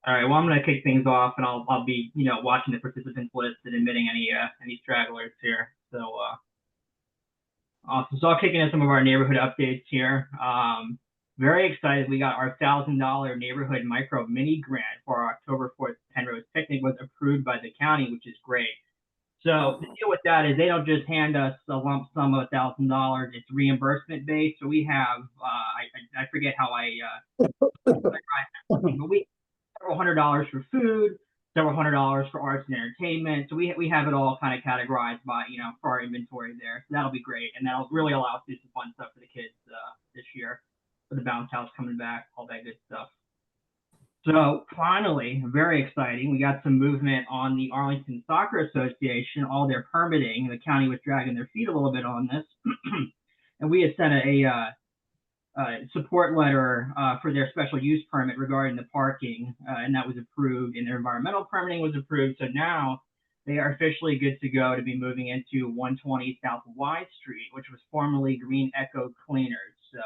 All right. Well, I'm going to kick things off, and I'll be watching the participants list and admitting any stragglers here. So awesome. So I'll kick into some of our neighborhood updates here. Very excited. We got our $1,000 neighborhood micro mini grant for our October 4th Penrose picnic was approved by the county, which is great. So the deal with that is they don't just hand us a lump sum of $1,000. It's reimbursement based. So we have I forget how but we several $100s for food, several $100s for arts and entertainment. So we have it all kind of categorized by for our inventory there. So that'll be great, and that'll really allow us to do some fun stuff for the kids this year, for the bounce house coming back, all that good stuff. So finally, very exciting, we got some movement on the Arlington Soccer Association, all their permitting. The county was dragging their feet a little bit on this, and we had sent a support letter for their special use permit regarding the parking, and that was approved, and their environmental permitting was approved. So now they are officially good to go to be moving into 120 South Y Street, which was formerly Green Echo Cleaners. So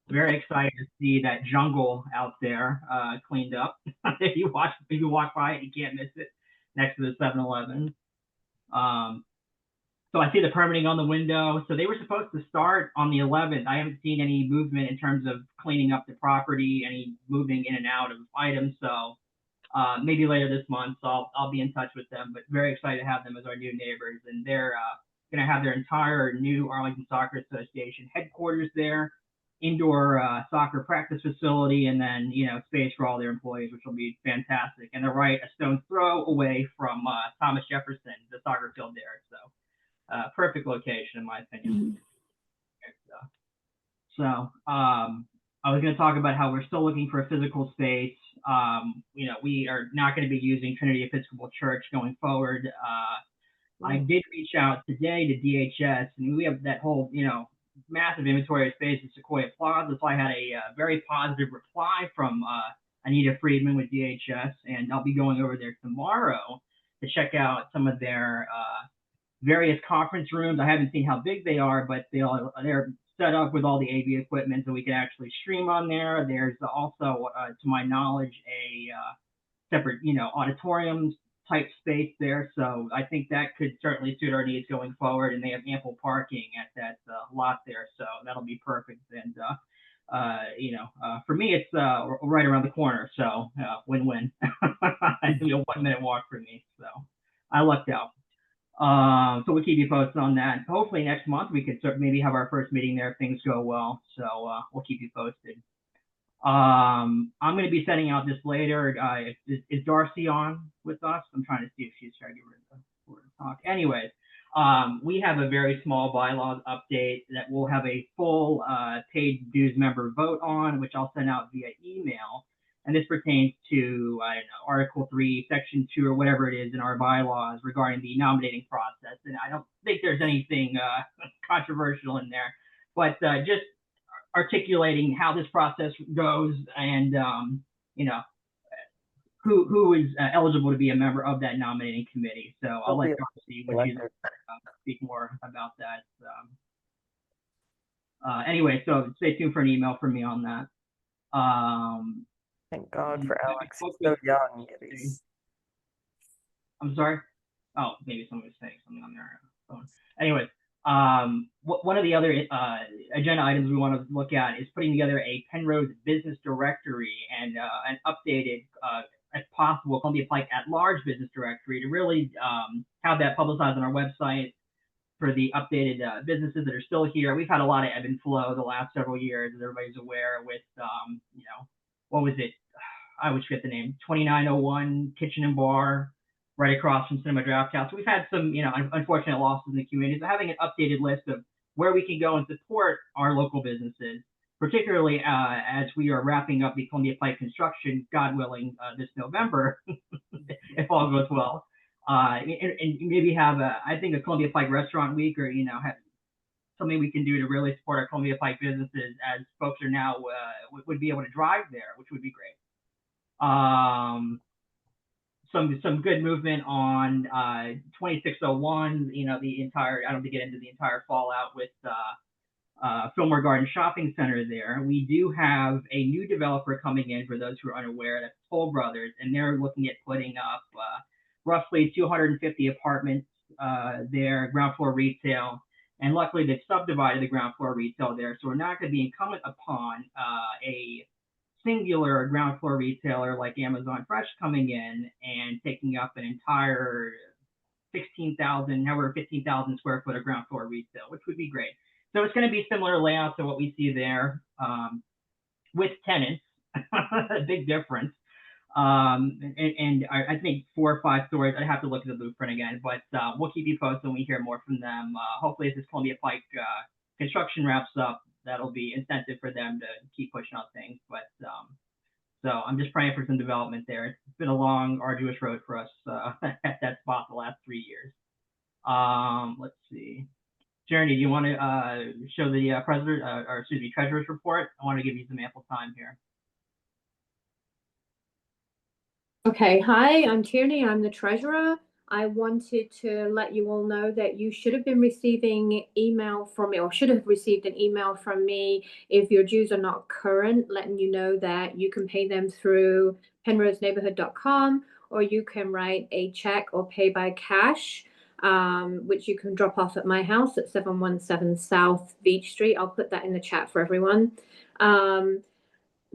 very excited to see that jungle out there cleaned up. If you walk by it, you can't miss it next to the 7-Eleven. So I see the permitting on the window. So they were supposed to start on the 11th. I haven't seen any movement in terms of cleaning up the property, any moving in and out of items. So maybe later this month, so I'll be in touch with them. But very excited to have them as our new neighbors, and they're going to have their entire new Arlington Soccer Association headquarters there, indoor soccer practice facility, and then space for all their employees, which will be fantastic. And they're right a stone's throw away from Thomas Jefferson, the soccer field there. So perfect location in my opinion. So I was going to talk about how we're still looking for a physical space. We are not going to be using Trinity Episcopal Church going forward. I did reach out today to DHS, and we have that whole massive inventory of space in Sequoia Plaza. So I had a very positive reply from Anita Friedman with DHS, and I'll be going over there tomorrow to check out some of their various conference rooms. I haven't seen how big they are, but they're set up with all the AV equipment, so we can actually stream on there. There's also, to my knowledge, a separate, auditorium type space there. So I think that could certainly suit our needs going forward, and they have ample parking at that lot there, so that'll be perfect. And for me, it's right around the corner, so win-win. It's a 1-minute walk for me, so I lucked out. So we'll keep you posted on that. Hopefully next month we could maybe have our first meeting there if things go well. So we'll keep you posted. I'm going to be sending out this later. Is Darcy on with us? I'm trying to see if she's trying to get rid of the talk. Anyways, we have a very small bylaws update that we'll have a full paid dues member vote on, which I'll send out via email. And this pertains to, I don't know, Article 3, Section 2, or whatever it is in our bylaws regarding the nominating process. And I don't think there's anything controversial in there, but just articulating how this process goes and, who is eligible to be a member of that nominating committee. So I'll let Darcy speak more about that. Anyway, so stay tuned for an email from me on that. Thank God for Alex. He's so young. I'm sorry? Oh, maybe someone was saying something on their phone. Anyways, one of the other agenda items we want to look at is putting together a Penrose business directory and an updated, as possible, Columbia Pike at-large business directory to really have that publicized on our website for the updated businesses that are still here. We've had a lot of ebb and flow the last several years, as everybody's aware, with, what was it? I always forget the name, 2901 Kitchen and Bar, right across from Cinema Draft House. So we've had some, unfortunate losses in the community. So having an updated list of where we can go and support our local businesses, particularly as we are wrapping up the Columbia Pike construction, God willing, this November, if all goes well. And maybe have, I think, a Columbia Pike restaurant week, or, have something we can do to really support our Columbia Pike businesses, as folks are now would be able to drive there, which would be great. Some good movement on 2601. The entire, I don't have to get into the entire fallout with Fillmore Garden Shopping Center there. We do have a new developer coming in, for those who are unaware, that's Toll Brothers, and they're looking at putting up roughly 250 apartments there, ground floor retail. And luckily, they've subdivided the ground floor retail there, so we're not going to be incumbent upon a singular ground floor retailer like Amazon Fresh coming in and taking up an entire 16,000, however, 15,000 square foot of ground floor retail, which would be great. So it's going to be similar layout to what we see there, with tenants, a big difference. And I think 4 or 5 stories. I'd have to look at the blueprint again, but we'll keep you posted when we hear more from them. Hopefully, as this Columbia Pike construction wraps up, that'll be incentive for them to keep pushing out things. But so I'm just praying for some development there. It's been a long, arduous road for us at that spot the last 3 years. Let's see. Jeremy, do you want to show the treasurer's report? I want to give you some ample time here. Okay, hi, I'm Tierney. I'm the treasurer. I wanted to let you all know that you should have been receiving email from me, or should have received an email from me if your dues are not current, letting you know that you can pay them through penroseneighborhood.com, or you can write a check or pay by cash, which you can drop off at my house at 717 South Beach Street. I'll put that in the chat for everyone.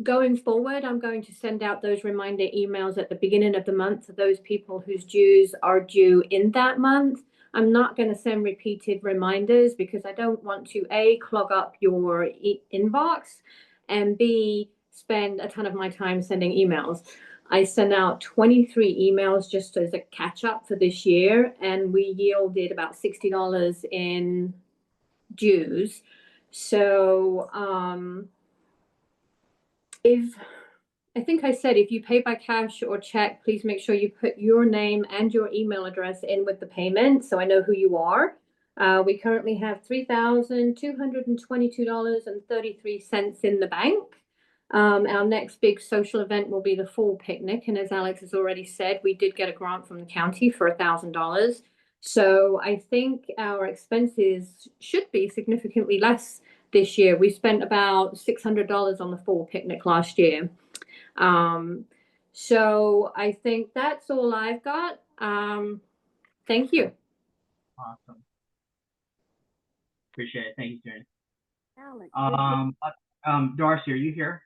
Going forward, I'm going to send out those reminder emails at the beginning of the month to those people whose dues are due in that month. I'm not going to send repeated reminders because I don't want to, A, clog up your inbox, and B, spend a ton of my time sending emails. I sent out 23 emails just as a catch up for this year, and we yielded about $60 in dues. So, I think I said if you pay by cash or check, please make sure you put your name and your email address in with the payment so I know who you are. We currently have $3,222.33 in the bank. Our next big social event will be the fall picnic. And as Alex has already said, we did get a grant from the county for $1,000. So I think our expenses should be significantly less this year. We spent about $600 on the fall picnic last year. So I think that's all I've got. Thank you. Awesome. Appreciate it. Thank you, Jeremy. Alex, Darcy, are you here?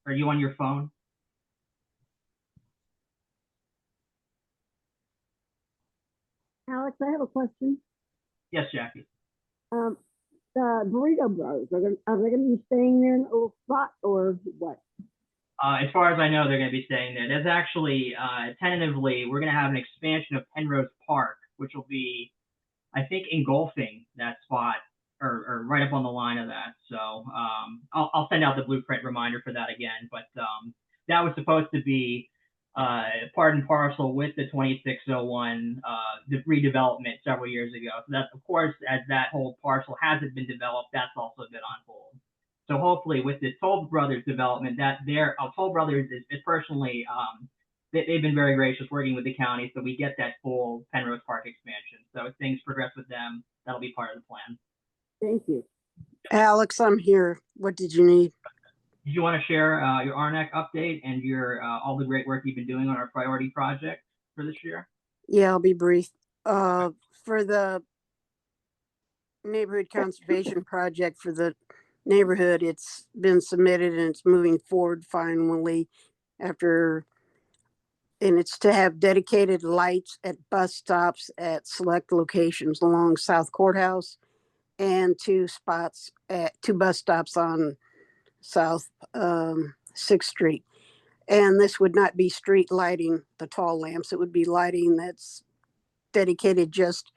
Are you on your phone? Alex, I have a question. Yes, Jackie. The Burrito Bros, are they going to be staying there in the little spot or what? As far as I know, they're going to be staying there. There's actually, tentatively, we're going to have an expansion of Penrose Park, which will be, I think, engulfing that spot, or right up on the line of that. So I'll send out the blueprint reminder for that again. But that was supposed to be part and parcel with the 2601 the redevelopment several years ago. So that's, of course, as that whole parcel hasn't been developed, that's also been on hold. So hopefully with the Toll Brothers development, that Toll Brothers is personally, they've been very gracious working with the county, so we get that full Penrose Park expansion. So if things progress with them, that'll be part of the plan. Thank you. Alex, I'm here. What did you need? Did you want to share your RNAC update and your all the great work you've been doing on our priority project for this year? Yeah, I'll be brief. For the neighborhood conservation project for the neighborhood, it's been submitted and it's moving forward finally and it's to have dedicated lights at bus stops at select locations along South Courthouse and two bus stops on South 6th Street. And this would not be street lighting, the tall lamps. It would be lighting that's dedicated just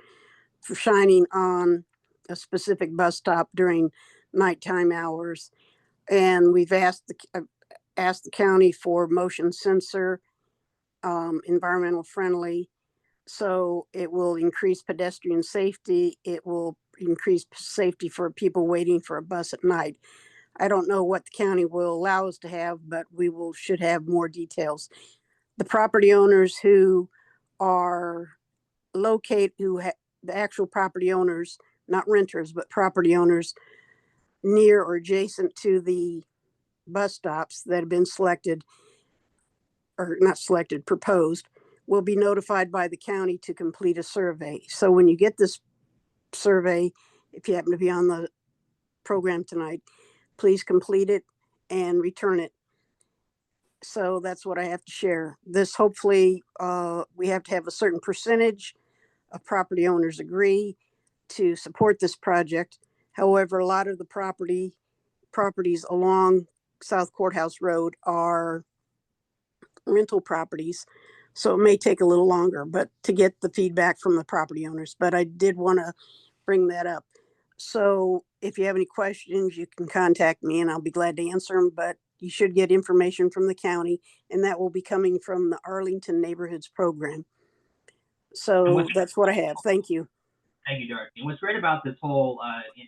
for shining on a specific bus stop during nighttime hours. And we've asked the county for motion sensor, environmental friendly. So it will increase pedestrian safety. It will increase safety for people waiting for a bus at night. I don't know what the county will allow us to have, but should have more details. The property owners who are the actual property owners, not renters, but property owners near or adjacent to the bus stops that have been selected, or not selected, proposed, will be notified by the county to complete a survey. So when you get this survey, if you happen to be on the program tonight, please complete it and return it. So that's what I have to share. This hopefully, we have to have a certain percentage of property owners agree to support this project. However, a lot of the properties along South Courthouse Road are rental properties. So it may take a little longer, but to get the feedback from the property owners, but I did want to bring that up. So if you have any questions, you can contact me and I'll be glad to answer them, but you should get information from the county, and that will be coming from the Arlington Neighborhoods Program. So that's what I have. Thank you. Thank you, Dorothy. And what's great about this whole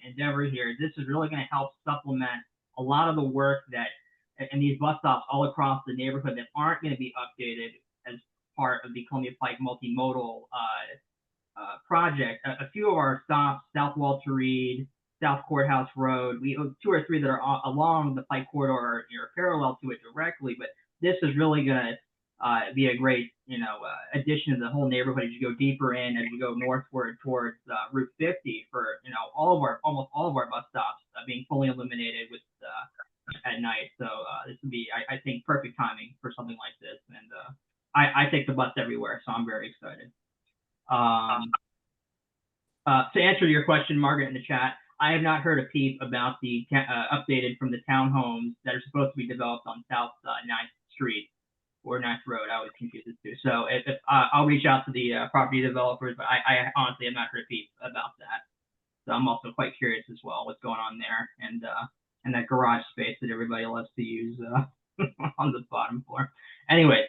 endeavor here, this is really going to help supplement a lot of the work that, and these bus stops all across the neighborhood that aren't going to be updated as part of the Columbia Pike multimodal project. A few of our stops, South Walter Reed, South Courthouse Road, we have 2 or 3 that are along the Pike corridor or parallel to it directly, but this is really going to be a great, addition to the whole neighborhood as you go deeper in, as you go northward towards Route 50 for, almost all of our bus stops being fully illuminated with at night. So this would be, I think, perfect timing for something like this. And I take the bus everywhere, so I'm very excited. To answer your question, Margaret, in the chat, I have not heard a peep about the updated from the townhomes that are supposed to be developed on South 9th Street or 9th Road. I was confused as to. So if I'll reach out to the property developers, but I honestly have not heard a peep about that. So I'm also quite curious as well what's going on there, and that garage space that everybody loves to use on the bottom floor. Anyway,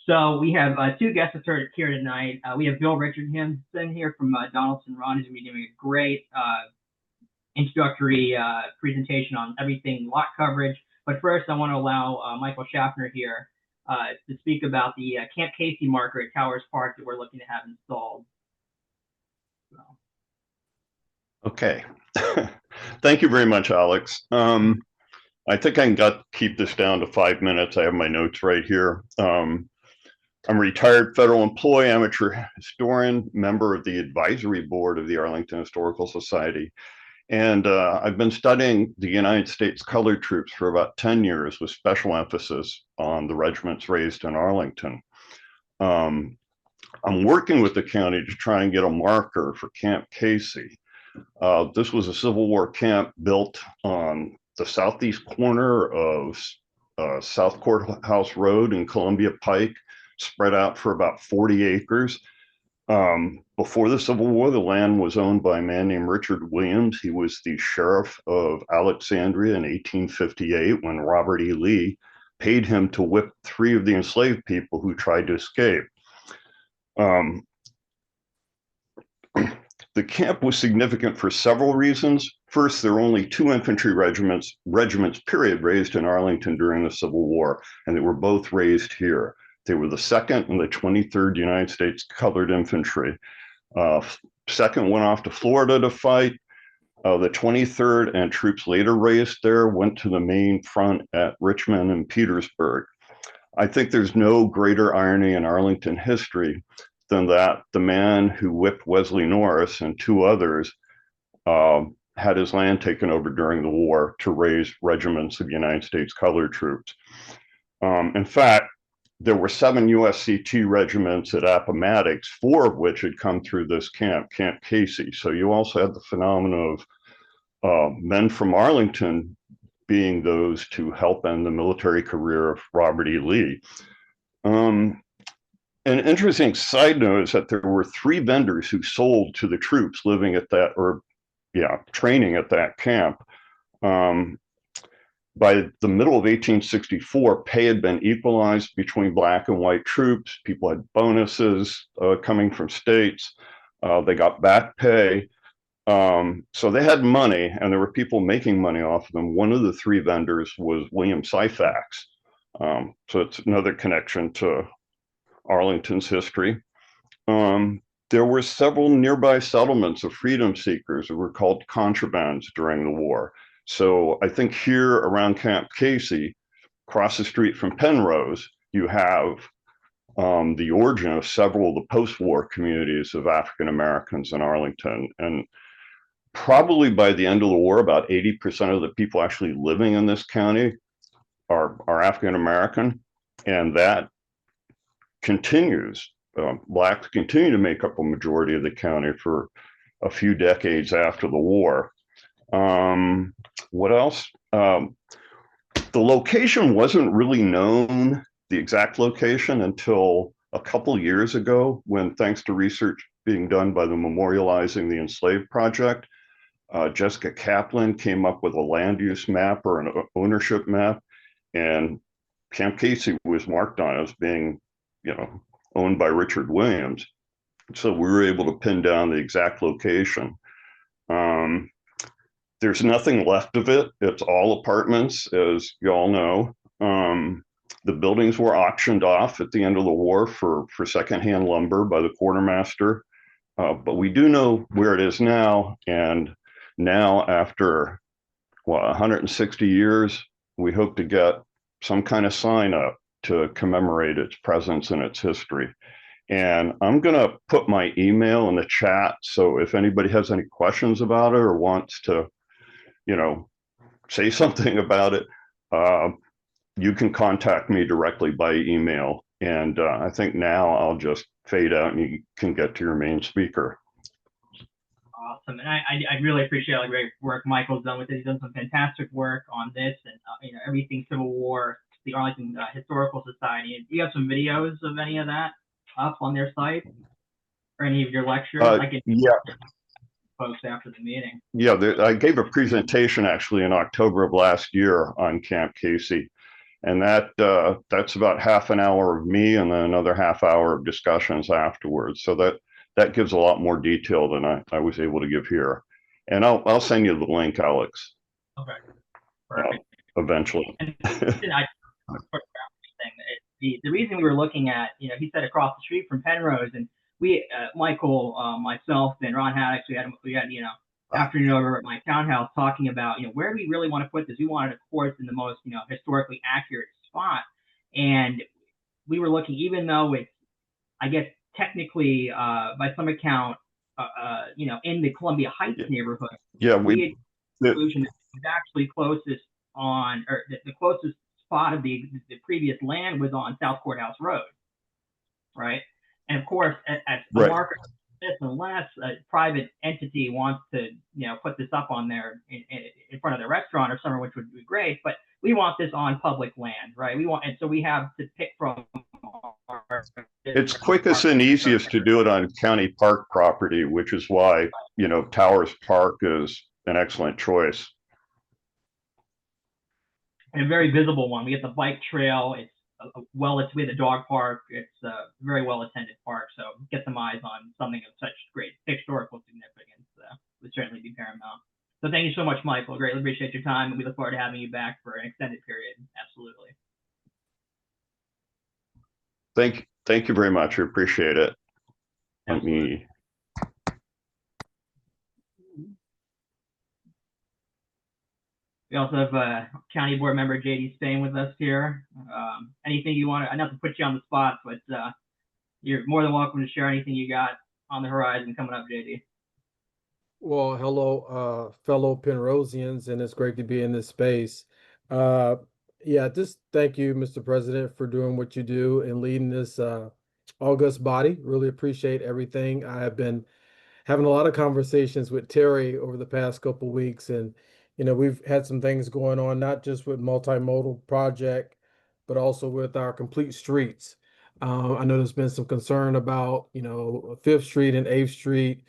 so we have 2 guests here tonight. We have Bill Richardson here from Donaldson Run, who's going to be doing a great introductory presentation on everything lot coverage. But first, I want to allow Michael Schaffner here to speak about the Camp Casey marker at Towers Park that we're looking to have installed. So. Okay. Thank you very much, Alex. I think I can keep this down to 5 minutes. I have my notes right here. I'm a retired federal employee, amateur historian, member of the advisory board of the Arlington Historical Society. And I've been studying the United States colored troops for about 10 years with special emphasis on the regiments raised in Arlington. I'm working with the county to try and get a marker for Camp Casey. This was a Civil War camp built on the southeast corner of South Courthouse Road and Columbia Pike, spread out for about 40 acres. Before the Civil War, the land was owned by a man named Richard Williams. He was the sheriff of Alexandria in 1858 when Robert E. Lee paid him to whip 3 of the enslaved people who tried to escape. The camp was significant for several reasons. First, there were only 2 infantry regiments period, raised in Arlington during the Civil War, and they were both raised here. They were the 2nd and the 23rd United States Colored Infantry. 2nd went off to Florida to fight. The 23rd and troops later raised there went to the main front at Richmond and Petersburg. I think there's no greater irony in Arlington history than that the man who whipped Wesley Norris and 2 others had his land taken over during the war to raise regiments of United States colored troops. In fact, there were 7 USCT regiments at Appomattox, 4 of which had come through this camp, Camp Casey. So you also had the phenomenon of men from Arlington being those to help end the military career of Robert E. Lee. An interesting side note is that there were 3 vendors who sold to the troops living at that, training at that camp. By the middle of 1864, pay had been equalized between black and white troops. People had bonuses coming from states. They got back pay. So they had money, and there were people making money off of them. One of the 3 vendors was William Syphax. So it's another connection to Arlington's history. there were several nearby settlements of freedom seekers who were called contrabands during the war. So I think here around Camp Casey, across the street from Penrose, you have the origin of several of the post-war communities of African Americans in Arlington. And probably by the end of the war, about 80% of the people actually living in this county are African American, and that continues. Blacks continue to make up a majority of the county for a few decades after the war. What else? The location wasn't really known, the exact location, until a couple years ago, when, thanks to research being done by the Memorializing the Enslaved Project, Jessica Kaplan came up with a land use map or an ownership map, and Camp Casey was marked on as being, owned by Richard Williams. So we were able to pin down the exact location. There's nothing left of it. It's all apartments, as you all know. The buildings were auctioned off at the end of the war for secondhand lumber by the quartermaster. But we do know where it is now. And now, after 160 years, we hope to get some kind of sign up to commemorate its presence and its history. And I'm going to put my email in the chat. So if anybody has any questions about it or wants to, say something about it, you can contact me directly by email. And I think now I'll just fade out and you can get to your main speaker. Awesome. And I really appreciate all the great work Michael's done with it. He's done some fantastic work on this and, everything Civil War, the Arlington Historical Society. And do you have some videos of any of that up on their site or any of your lectures? Yeah. Folks after the meeting. Yeah, I gave a presentation actually in October of last year on Camp Casey. And that's about half an hour of me and then another half hour of discussions afterwards. So that gives a lot more detail than I was able to give here. And I'll send you the link, Alex. Okay. Perfect. Eventually. And the reason we were looking at, he said across the street from Penrose, and we, Michael, myself, and Ron Haddix, we had afternoon over at my townhouse talking about, where do we really want to put this? We wanted, of course, in the most, historically accurate spot. And we were looking, even though it's, I guess, technically, by some account, in the Columbia Heights neighborhood. Yeah, we had conclusion that was actually closest on, or the closest spot of the previous land was on South Courthouse Road, right? And of course, at the market, unless a private entity wants to, put this up on their in front of their restaurant or somewhere, which would be great, but we want this on public land, right? And so we have to pick from. It's quickest and easiest to do it on county park property, which is why, Towers Park is an excellent choice. And a very visible one. We get the bike trail. It's we have the dog park. It's a very well attended park. So get some eyes on something of such great historical significance would certainly be paramount. So thank you so much, Michael. Greatly appreciate your time, and we look forward to having you back for an extended period. Absolutely. Thank you very much. I appreciate it. Let me. We also have County Board Member JD Spain with us here. Anything you want to, not to put you on the spot, but you're more than welcome to share anything you got on the horizon coming up, JD. Well, hello, fellow Penrosians, and it's great to be in this space. Just thank you, Mr. President, for doing what you do and leading this august body. Really appreciate everything. I have been having a lot of conversations with Terry over the past couple of weeks, and we've had some things going on, not just with multimodal project, but also with our complete streets. I know there's been some concern about, 5th Street and 8th Street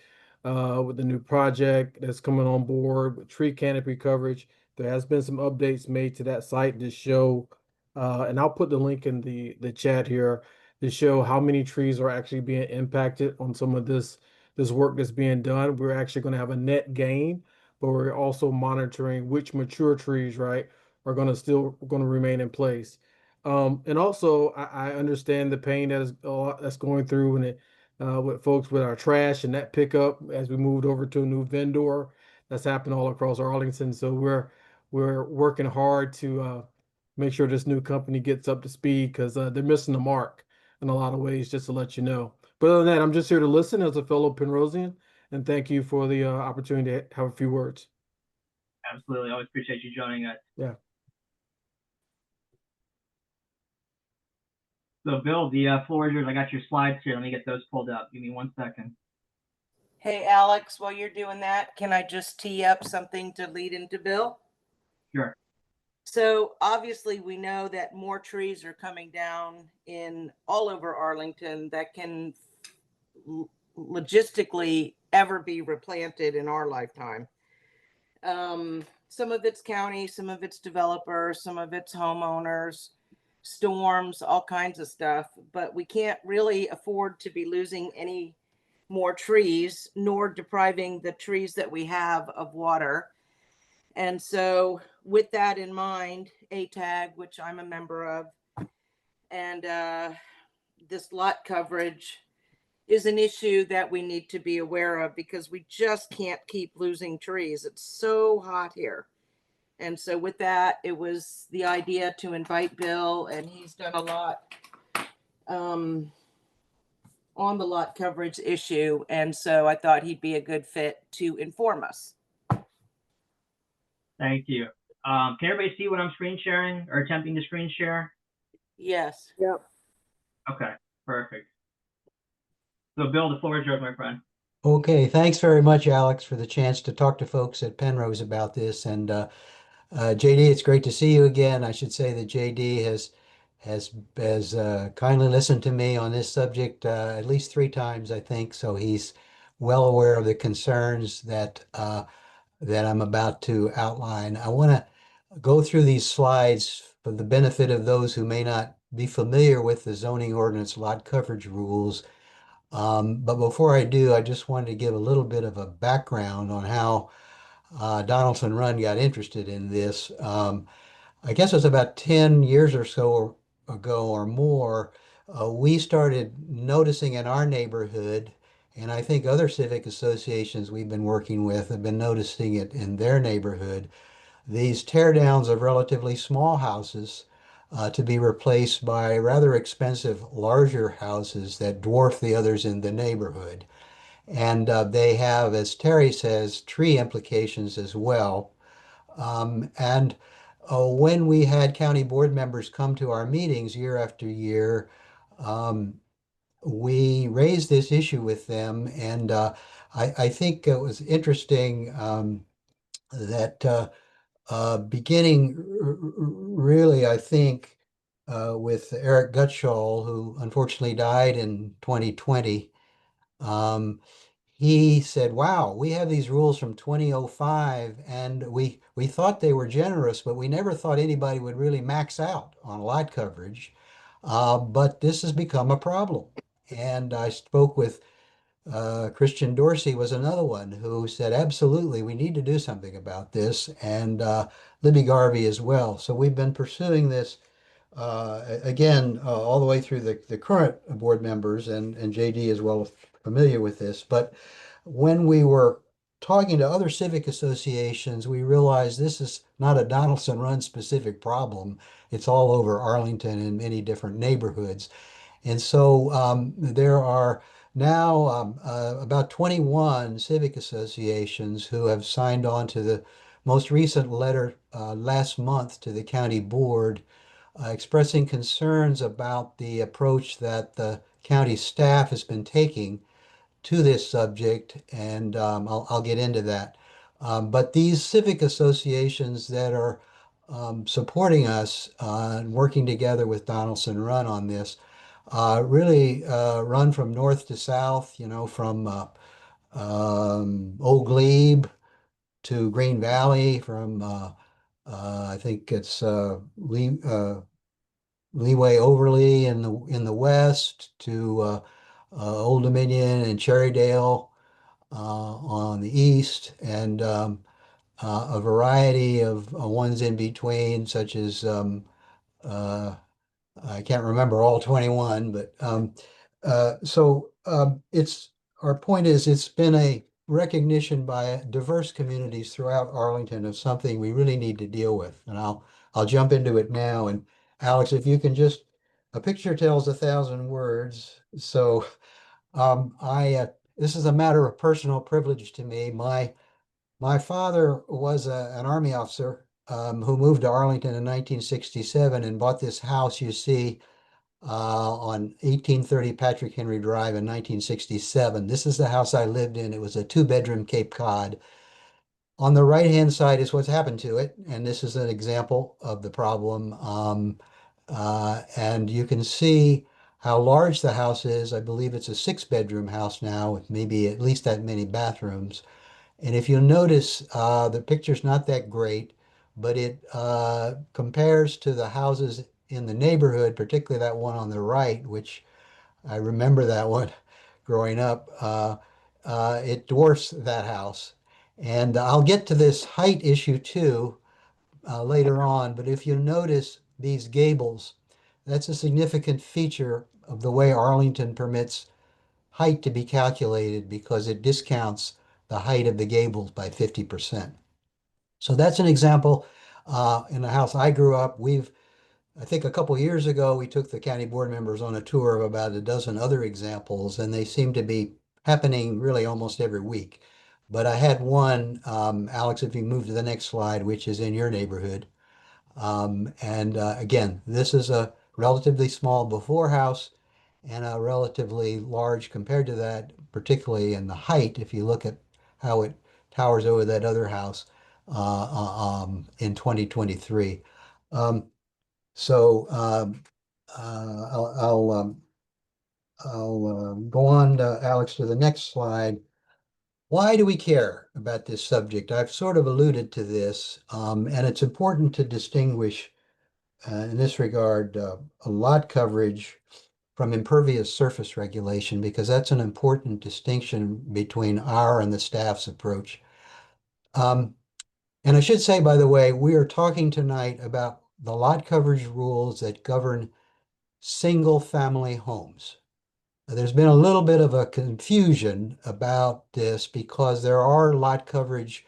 with the new project that's coming on board with tree canopy coverage. There has been some updates made to that site to show, and I'll put the link in the chat here, to show how many trees are actually being impacted on some of this work that's being done. We're actually going to have a net gain, but we're also monitoring which mature trees, right, are going to remain in place. And also, I understand the pain that's going through, and with folks with our trash and that pickup as we moved over to a new vendor. That's happened all across Arlington. So we're working hard to make sure this new company gets up to speed because they're missing the mark in a lot of ways, just to let you know. But other than that, I'm just here to listen as a fellow Penrosian, and thank you for the opportunity to have a few words. Absolutely. Always appreciate you joining us. Yeah. So, Bill, the floor is yours. I got your slides here. Let me get those pulled up. Give me 1 second. Hey, Alex, while you're doing that, can I just tee up something to lead into Bill? Sure. So obviously we know that more trees are coming down in all over Arlington that can logistically ever be replanted in our lifetime. Some of it's county, some of it's developers, some of it's homeowners, storms, all kinds of stuff, but we can't really afford to be losing any more trees, nor depriving the trees that we have of water. And so with that in mind, ATAG, which I'm a member of, and this lot coverage is an issue that we need to be aware of because we just can't keep losing trees. It's so hot here. And so with that, it was the idea to invite Bill, and he's done a lot on the lot coverage issue. And so I thought he'd be a good fit to inform us. Thank you. Can everybody see what I'm screen sharing or attempting to screen share? Yes. Yep. Okay, perfect. So, Bill, the floor is yours, my friend. Okay, thanks very much, Alex, for the chance to talk to folks at Penrose about this. And JD, it's great to see you again. I should say that JD has kindly listened to me on this subject at least 3 times, I think. So he's well aware of the concerns that that I'm about to outline. I want to go through these slides for the benefit of those who may not be familiar with the zoning ordinance lot coverage rules. But before I do, I just wanted to give a little bit of a background on how Donaldson Run got interested in this. I guess it was about 10 years or so ago or more, we started noticing in our neighborhood, and I think other civic associations we've been working with have been noticing it in their neighborhood, these tear downs of relatively small houses to be replaced by rather expensive larger houses that dwarf the others in the neighborhood. And they have, as Terry says, tree implications as well. And when we had county board members come to our meetings year after year, we raised this issue with them. And I think it was interesting that beginning really, I think, with Eric Gutschall, who unfortunately died in 2020, he said, wow, we have these rules from 2005, and we thought they were generous, but we never thought anybody would really max out on lot coverage. But this has become a problem. And I spoke with Christian Dorsey was another one who said, absolutely, we need to do something about this, and Libby Garvey as well. So we've been pursuing this again all the way through the current board members, and JD is well familiar with this. But when we were talking to other civic associations, we realized this is not a Donaldson Run specific problem. It's all over Arlington in many different neighborhoods. And so there are now about 21 civic associations who have signed on to the most recent letter last month to the county board expressing concerns about the approach that the county staff has been taking to this subject, and I'll get into that. But these civic associations that are supporting us and working together with Donaldson Run on this really run from north to south, you know, from Old Glebe to Green Valley, from I think it's Leeway Overley in the west to Old Dominion and Cherrydale on the east, and a variety of ones in between, such as I can't remember all 21, but so our point is it's been a recognition by diverse communities throughout Arlington of something we really need to deal with. And I'll jump into it now. And Alex, if you can just, a picture tells 1,000 words. So this is a matter of personal privilege to me. My father was an Army officer who moved to Arlington in 1967 and bought this house you see on 1830 Patrick Henry Drive in 1967. This is the house I lived in. It was a 2-bedroom Cape Cod. On the right-hand side is what's happened to it, and this is an example of the problem. And you can see how large the house is. I believe it's a 6-bedroom house now with maybe at least that many bathrooms. And if you notice, the picture's not that great, but it compares to the houses in the neighborhood, particularly that one on the right, which I remember that one growing up. It dwarfs that house. And I'll get to this height issue too later on, but if you notice these gables, that's a significant feature of the way Arlington permits height to be calculated because it discounts the height of the gables by 50%. So that's an example in the house I grew up. I think a couple years ago, we took the county board members on a tour of about a dozen other examples, and they seem to be happening really almost every week. But I had one, Alex, if you move to the next slide, which is in your neighborhood. And again, this is a relatively small before house and a relatively large compared to that, particularly in the height, if you look at how it towers over that other house in 2023. So I'll go on, Alex, to the next slide. Why do we care about this subject? I've sort of alluded to this, and it's important to distinguish in this regard a lot coverage from impervious surface regulation, because that's an important distinction between our and the staff's approach. And I should say, by the way, we are talking tonight about the lot coverage rules that govern single-family homes. There's been a little bit of a confusion about this because there are lot coverage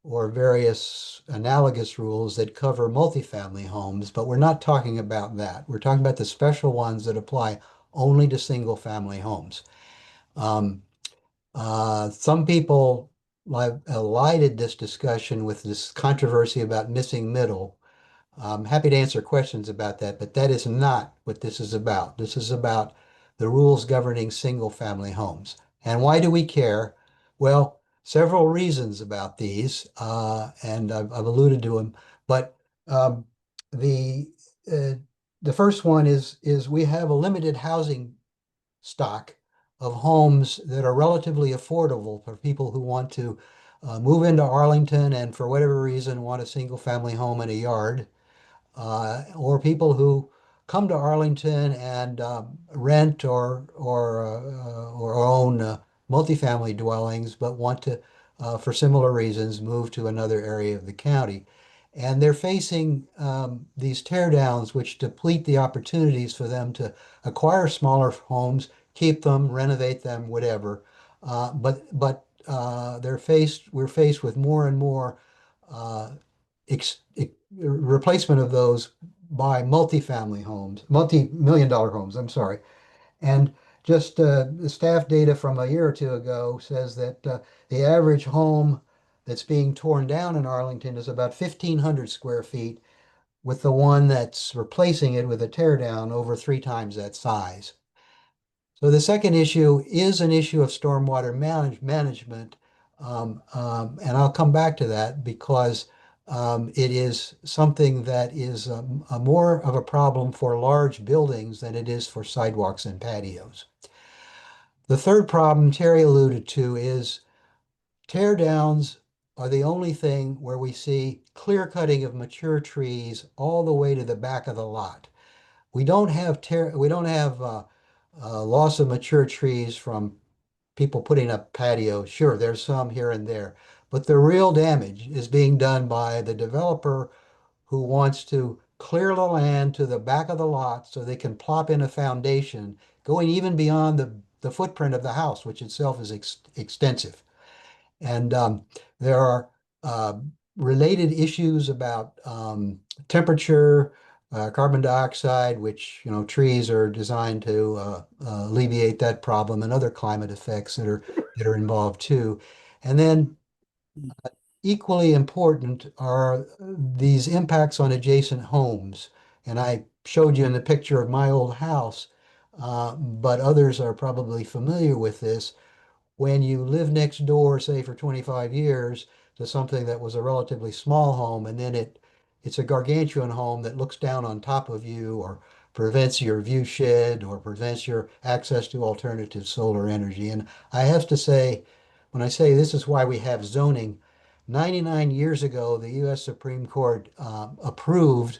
or various analogous rules that cover multifamily homes, but we're not talking about that. We're talking about the special ones that apply only to single-family homes. Some people elided this discussion with this controversy about missing middle. I'm happy to answer questions about that, but that is not what this is about. This is about the rules governing single-family homes. And why do we care? Well, several reasons about these, and I've alluded to them. But the first one is we have a limited housing stock of homes that are relatively affordable for people who want to move into Arlington and for whatever reason want a single-family home and a yard. Or people who come to Arlington and rent or own multifamily dwellings, but want to, for similar reasons, move to another area of the county. And they're facing these tear downs, which deplete the opportunities for them to acquire smaller homes, keep them, renovate them, whatever. But we're faced with more and more replacement of those by multifamily homes, multi-million-dollar homes, I'm sorry. And just the staff data from a year or two ago says that the average home that's being torn down in Arlington is about 1,500 square feet, with the one that's replacing it with a tear down over 3 times that size. So the second issue is an issue of stormwater management, and I'll come back to that because it is something that is more of a problem for large buildings than it is for sidewalks and patios. The third problem Terry alluded to is tear downs are the only thing where we see clear cutting of mature trees all the way to the back of the lot. We don't have loss of mature trees from people putting up patios. Sure, there's some here and there, but the real damage is being done by the developer who wants to clear the land to the back of the lot so they can plop in a foundation, going even beyond the footprint of the house, which itself is extensive. And there are related issues about temperature, carbon dioxide, which, trees are designed to alleviate that problem, and other climate effects that are involved too. And then equally important are these impacts on adjacent homes. And I showed you in the picture of my old house, but others are probably familiar with this. When you live next door, say for 25 years, to something that was a relatively small home, and then it's a gargantuan home that looks down on top of you, or prevents your view shed, or prevents your access to alternative solar energy. And I have to say, when I say this is why we have zoning, 99 years ago, the U.S. Supreme Court approved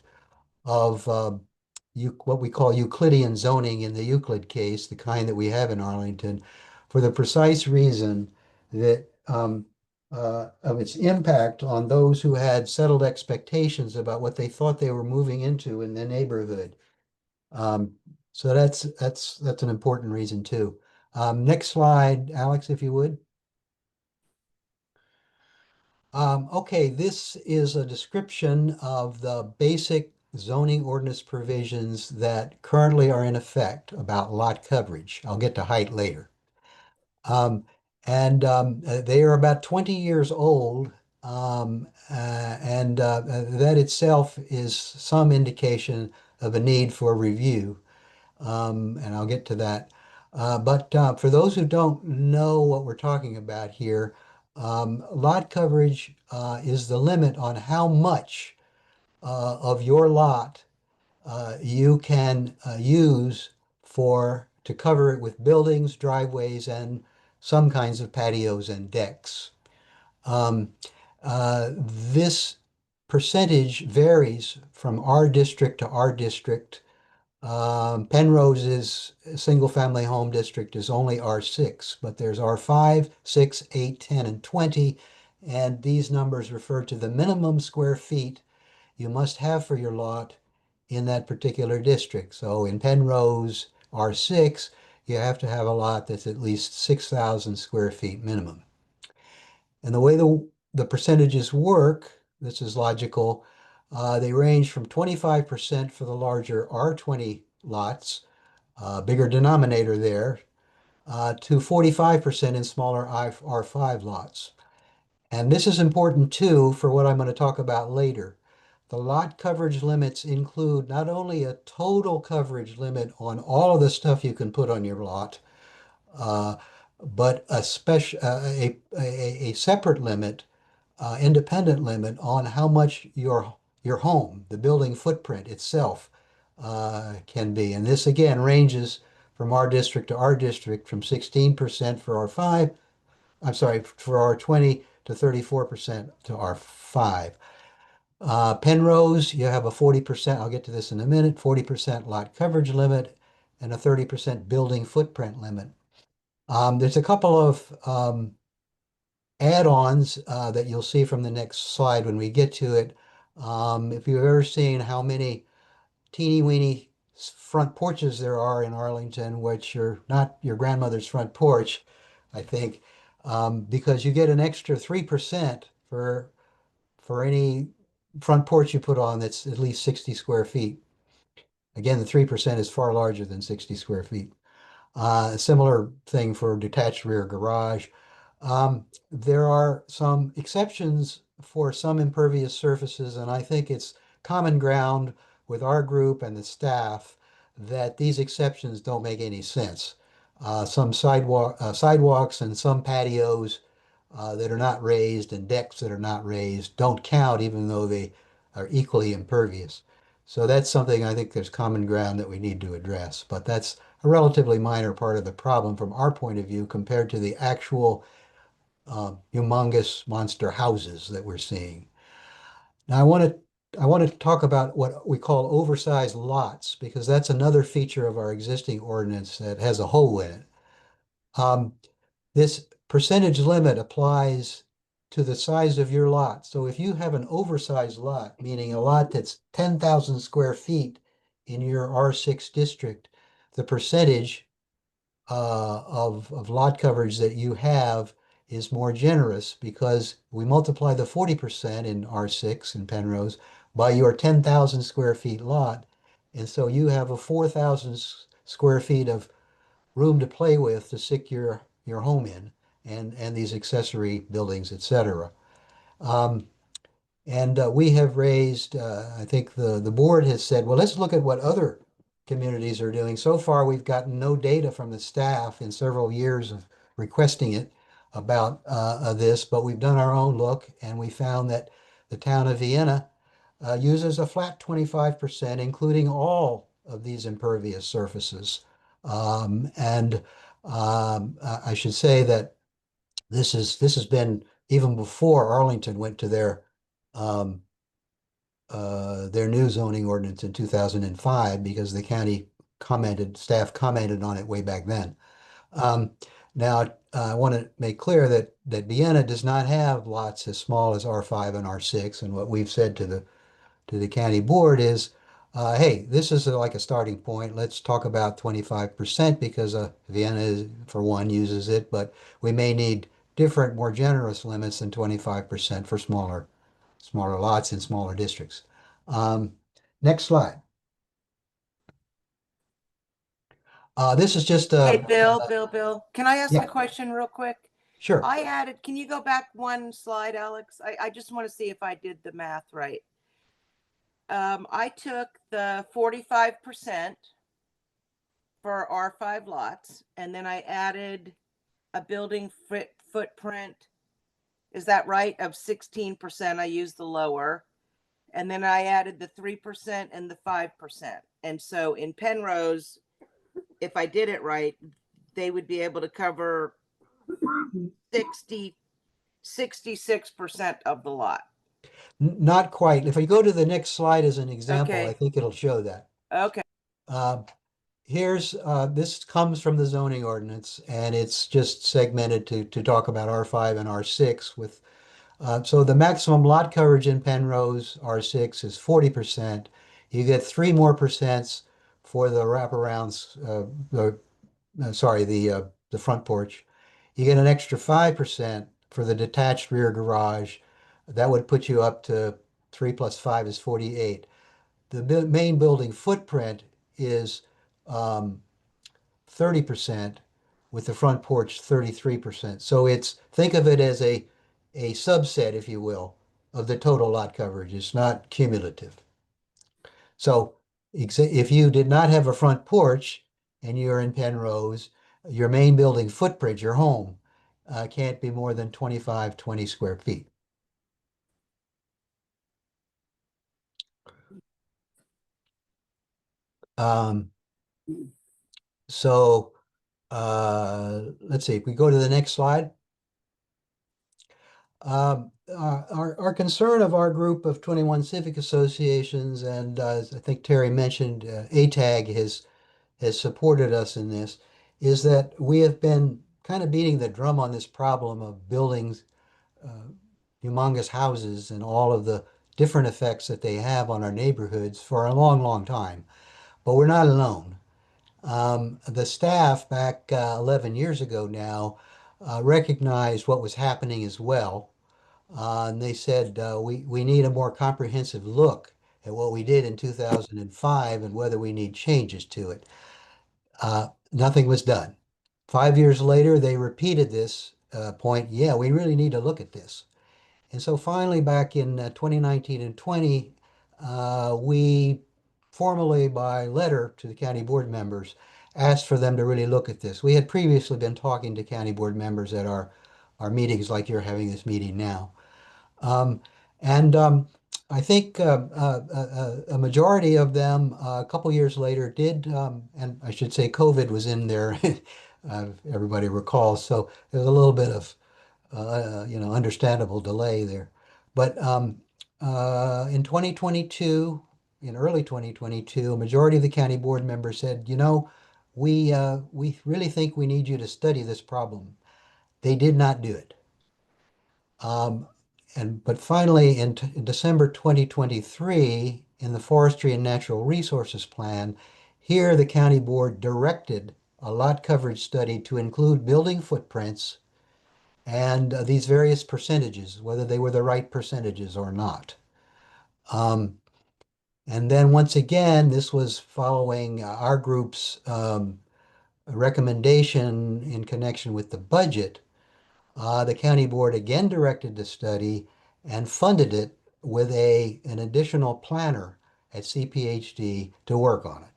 of what we call Euclidean zoning in the Euclid case, the kind that we have in Arlington, for the precise reason that of its impact on those who had settled expectations about what they thought they were moving into in the neighborhood. So that's an important reason too. Next slide, Alex, if you would. Okay, this is a description of the basic zoning ordinance provisions that currently are in effect about lot coverage. I'll get to height later. They are about 20 years old, that itself is some indication of a need for review, and I'll get to that. But for those who don't know what we're talking about here, lot coverage is the limit on how much of your lot you can use to cover it with buildings, driveways, and some kinds of patios and decks. This percentage varies from our district to our district. Penrose's single-family home district is only R6, but there's R5, 6, 8, 10, and 20, and these numbers refer to the minimum square feet you must have for your lot in that particular district. So in Penrose R6, you have to have a lot that's at least 6,000 square feet minimum. And the way the percentages work, this is logical, they range from 25% for the larger R20 lots, bigger denominator there, to 45% in smaller R5 lots. And this is important too for what I'm going to talk about later. The lot coverage limits include not only a total coverage limit on all of the stuff you can put on your lot, but a separate limit, independent limit on how much your home, the building footprint itself, can be. And this again ranges from our district to our district, from 16% for R5, for R20 to 34% to R5. Penrose, you have a 40%, I'll get to this in a minute, 40% lot coverage limit and a 30% building footprint limit. There's a couple of add-ons that you'll see from the next slide when we get to it. If you've ever seen how many teeny-weeny front porches there are in Arlington, which are not your grandmother's front porch, I think, because you get an extra 3% for any front porch you put on that's at least 60 square feet. Again, the 3% is far larger than 60 square feet. Similar thing for detached rear garage. There are some exceptions for some impervious surfaces, and I think it's common ground with our group and the staff that these exceptions don't make any sense. Some sidewalks and some patios that are not raised and decks that are not raised don't count, even though they are equally impervious. So that's something I think there's common ground that we need to address, but that's a relatively minor part of the problem from our point of view compared to the actual humongous monster houses that we're seeing. Now I want to talk about what we call oversized lots, because that's another feature of our existing ordinance that has a hole in it. This percentage limit applies to the size of your lot. So if you have an oversized lot, meaning a lot that's 10,000 square feet in your R6 district, the percentage of lot coverage that you have is more generous because we multiply the 40% in R6 in Penrose by your 10,000 square feet lot. And so you have a 4,000 square feet of room to play with to stick your home in and these accessory buildings, etc. And we have raised, I think the board has said, well, let's look at what other communities are doing. So far, we've gotten no data from the staff in several years of requesting it about this, but we've done our own look and we found that the town of Vienna uses a flat 25%, including all of these impervious surfaces. I should say that this has been even before Arlington went to um, their new zoning ordinance in 2005 because the county staff commented on it way back then. Um, Now, I want to make clear that Vienna does not have lots as small as R5 and R6, and what we've said to the county board is, hey, this is like a starting point. Let's talk about 25% because Vienna, for one, uses it, but we may need different, more generous limits than 25% for smaller lots in smaller districts. Next slide. This is just Hey, Bill, can I ask yeah. a question real quick? Sure. Can you go back one slide, Alex? I just want to see if I did the math right. I took the 45% for R5 lots, and then I added a building footprint. Is that right? Of 16%, I used the lower. And then I added the 3% and the 5%. And so in Penrose, if I did it right, they would be able to cover 66% of the lot. Not quite. If I go to the next slide as an example, Okay. I think it'll show that. Okay. This comes from the zoning ordinance, and it's just segmented to talk about R5 and R6 with, so the maximum lot coverage in Penrose R6 is 40%. You get 3 more percents for the wraparounds, the front porch. You get an extra 5% for the detached rear garage. That would put you up to 3 plus 5 is 48. The main building footprint is 30%, with the front porch 33%. So think of it as a subset, if you will, of the total lot coverage. It's not cumulative. So if you did not have a front porch and you're in Penrose, your main building footprint, your home, can't be more than 20 square feet. So let's see, if we go to the next slide. Our concern of our group of 21 civic associations, and as I think Terry mentioned, ATAG has supported us in this, is that we have been kind of beating the drum on this problem of building humongous houses and all of the different effects that they have on our neighborhoods for a long, long time. But we're not alone. The staff back 11 years ago now recognized what was happening as well. And they said, we need a more comprehensive look at what we did in 2005 and whether we need changes to it. Nothing was done. 5 years later, they repeated this point. Yeah, we really need to look at this. And so finally, back in 2019 and 20, we formally, by letter to the county board members, asked for them to really look at this. We had previously been talking to county board members at our meetings like you're having this meeting now. I think a majority of them, a couple years later, did, and I should say COVID was in there, everybody recalls, so there's a little bit of understandable delay there. But in 2022, in early 2022, a majority of the county board members said, we really think we need you to study this problem. They did not do it. But finally, in December 2023, in the Forestry and Natural Resources Plan, here the county board directed a lot coverage study to include building footprints and these various percentages, whether they were the right percentages or not. And then once again, this was following our group's recommendation in connection with the budget. The county board again directed the study and funded it with an additional planner at CPHD to work on it.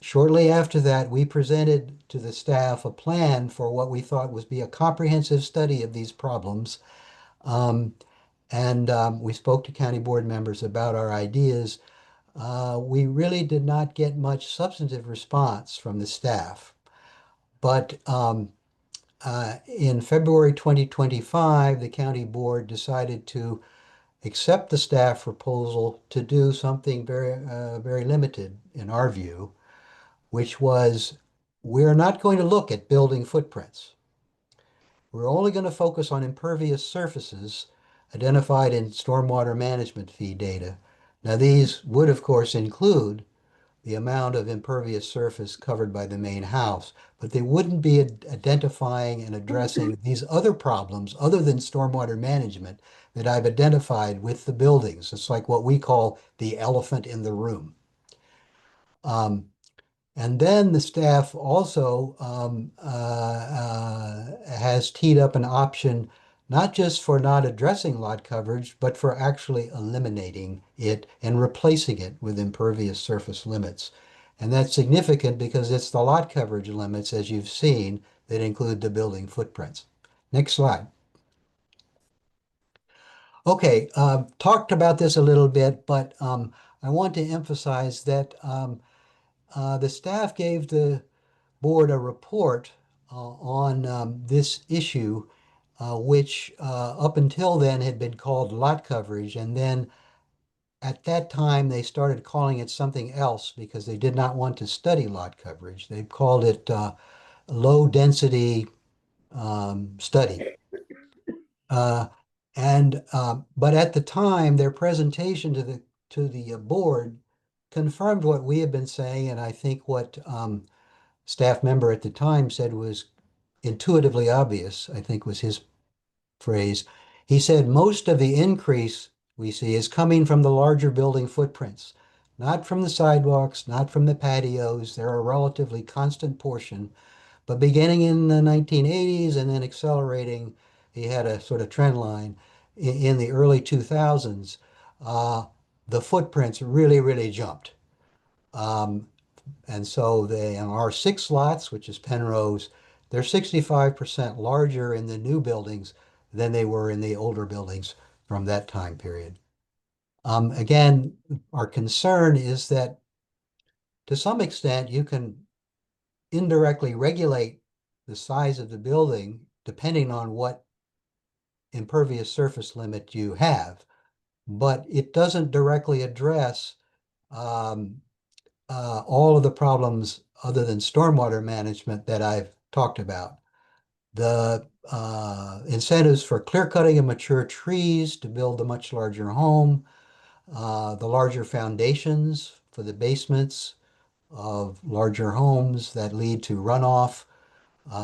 Shortly after that, we presented to the staff a plan for what we thought would be a comprehensive study of these problems. We spoke to county board members about our ideas. We really did not get much substantive response from the staff. But in February 2025, the county board decided to accept the staff proposal to do something very limited in our view, which was we're not going to look at building footprints. We're only going to focus on impervious surfaces identified in stormwater management fee data. Now, these would, of course, include the amount of impervious surface covered by the main house, but they wouldn't be identifying and addressing these other problems other than stormwater management that I've identified with the buildings. It's like what we call the elephant in the room. And then the staff also has teed up an option, not just for not addressing lot coverage, but for actually eliminating it and replacing it with impervious surface limits. And that's significant because it's the lot coverage limits, as you've seen, that include the building footprints. Next slide. Okay, talked about this a little bit, but I want to emphasize that the staff gave the board a report on this issue, which up until then had been called lot coverage. And then at that time, they started calling it something else because they did not want to study lot coverage. They called it low density study. But at the time, their presentation to the board confirmed what we had been saying, and I think what staff member at the time said was intuitively obvious, I think was his phrase. He said most of the increase we see is coming from the larger building footprints, not from the sidewalks, not from the patios. They're a relatively constant portion, but beginning in the 1980s and then accelerating, he had a sort of trend line in the early 2000s. The footprints really jumped. And so they are 6 lots, which is Penrose. They're 65% larger in the new buildings than they were in the older buildings from that time period. Again, our concern is that to some extent you can indirectly regulate the size of the building depending on what impervious surface limit you have, but it doesn't directly address all of the problems other than stormwater management that I've talked about. The incentives for clear cutting of mature trees to build a much larger home, the larger foundations for the basements of larger homes that lead to runoff.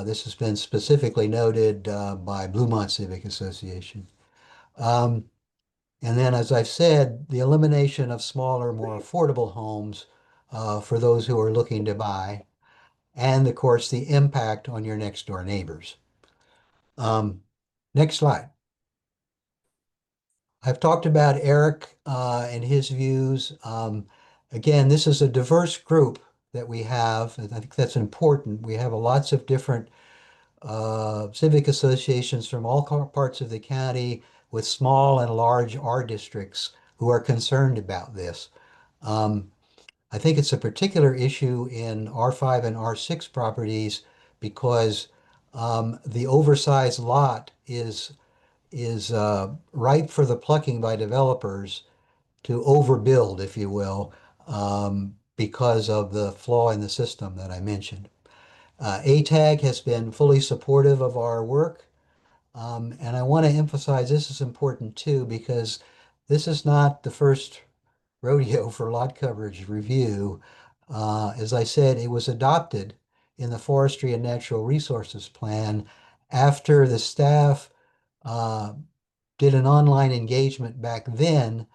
This has been specifically noted by Bluemont Civic Association. And then, as I've said, the elimination of smaller, more affordable homes for those who are looking to buy, and of course, the impact on your next door neighbors. Next slide. I've talked about Eric and his views. Again, this is a diverse group that we have, and I think that's important. We have lots of different civic associations from all parts of the county with small and large R districts who are concerned about this. I think it's a particular issue in R5 and R6 properties because the oversized lot is ripe for the plucking by developers to overbuild, if you will, because of the flaw in the system that I mentioned. ATAG has been fully supportive of our work. And I want to emphasize this is important too, because this is not the first rodeo for lot coverage review. As I said, it was adopted in the Forestry and Natural Resources Plan after the staff did an online engagement back then.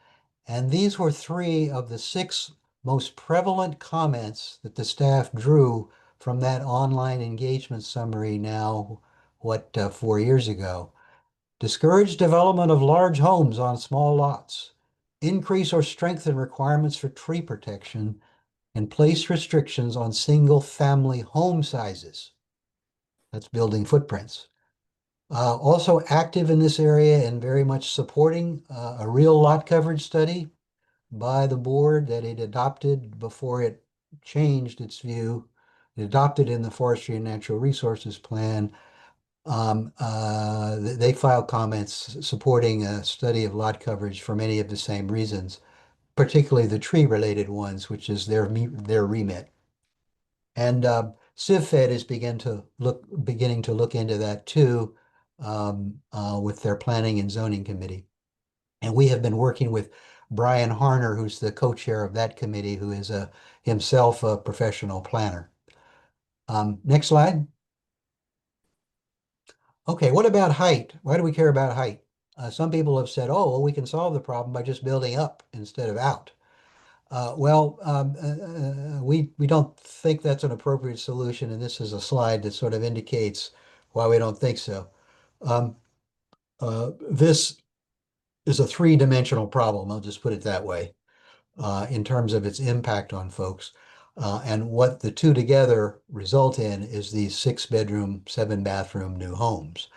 And these were 3 of the 6 most prevalent comments that the staff drew from that online engagement summary now, 4 years ago. Discourage development of large homes on small lots. Increase or strengthen requirements for tree protection and place restrictions on single-family home sizes. That's building footprints. Also active in this area and very much supporting a real lot coverage study by the board that it adopted before it changed its view. It adopted in the Forestry and Natural Resources Plan. They filed comments supporting a study of lot coverage for many of the same reasons, particularly the tree-related ones, which is their remit. And CivFed is beginning to look into that too, with their Planning and Zoning Committee. And we have been working with Brian Harner, who's the co-chair of that committee, who is himself a professional planner. Next slide. Okay, what about height? Why do we care about height? Some people have said, oh, well, we can solve the problem by just building up instead of out. We don't think that's an appropriate solution, and this is a slide that sort of indicates why we don't think so. This is a 3-dimensional problem, I'll just put it that way, in terms of its impact on folks. And what the 2 together result in is these 6-bedroom, 7-bathroom new homes.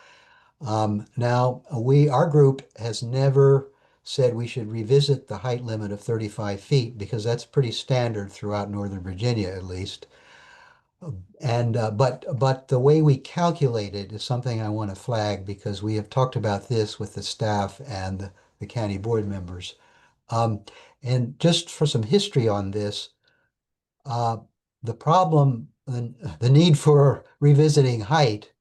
Now, our group has never said we should revisit the height limit of 35 feet because that's pretty standard throughout Northern Virginia, at least. And but the way we calculate it is something I want to flag because we have talked about this with the staff and the county board members. And just for some history on this, the problem, the need for revisiting height,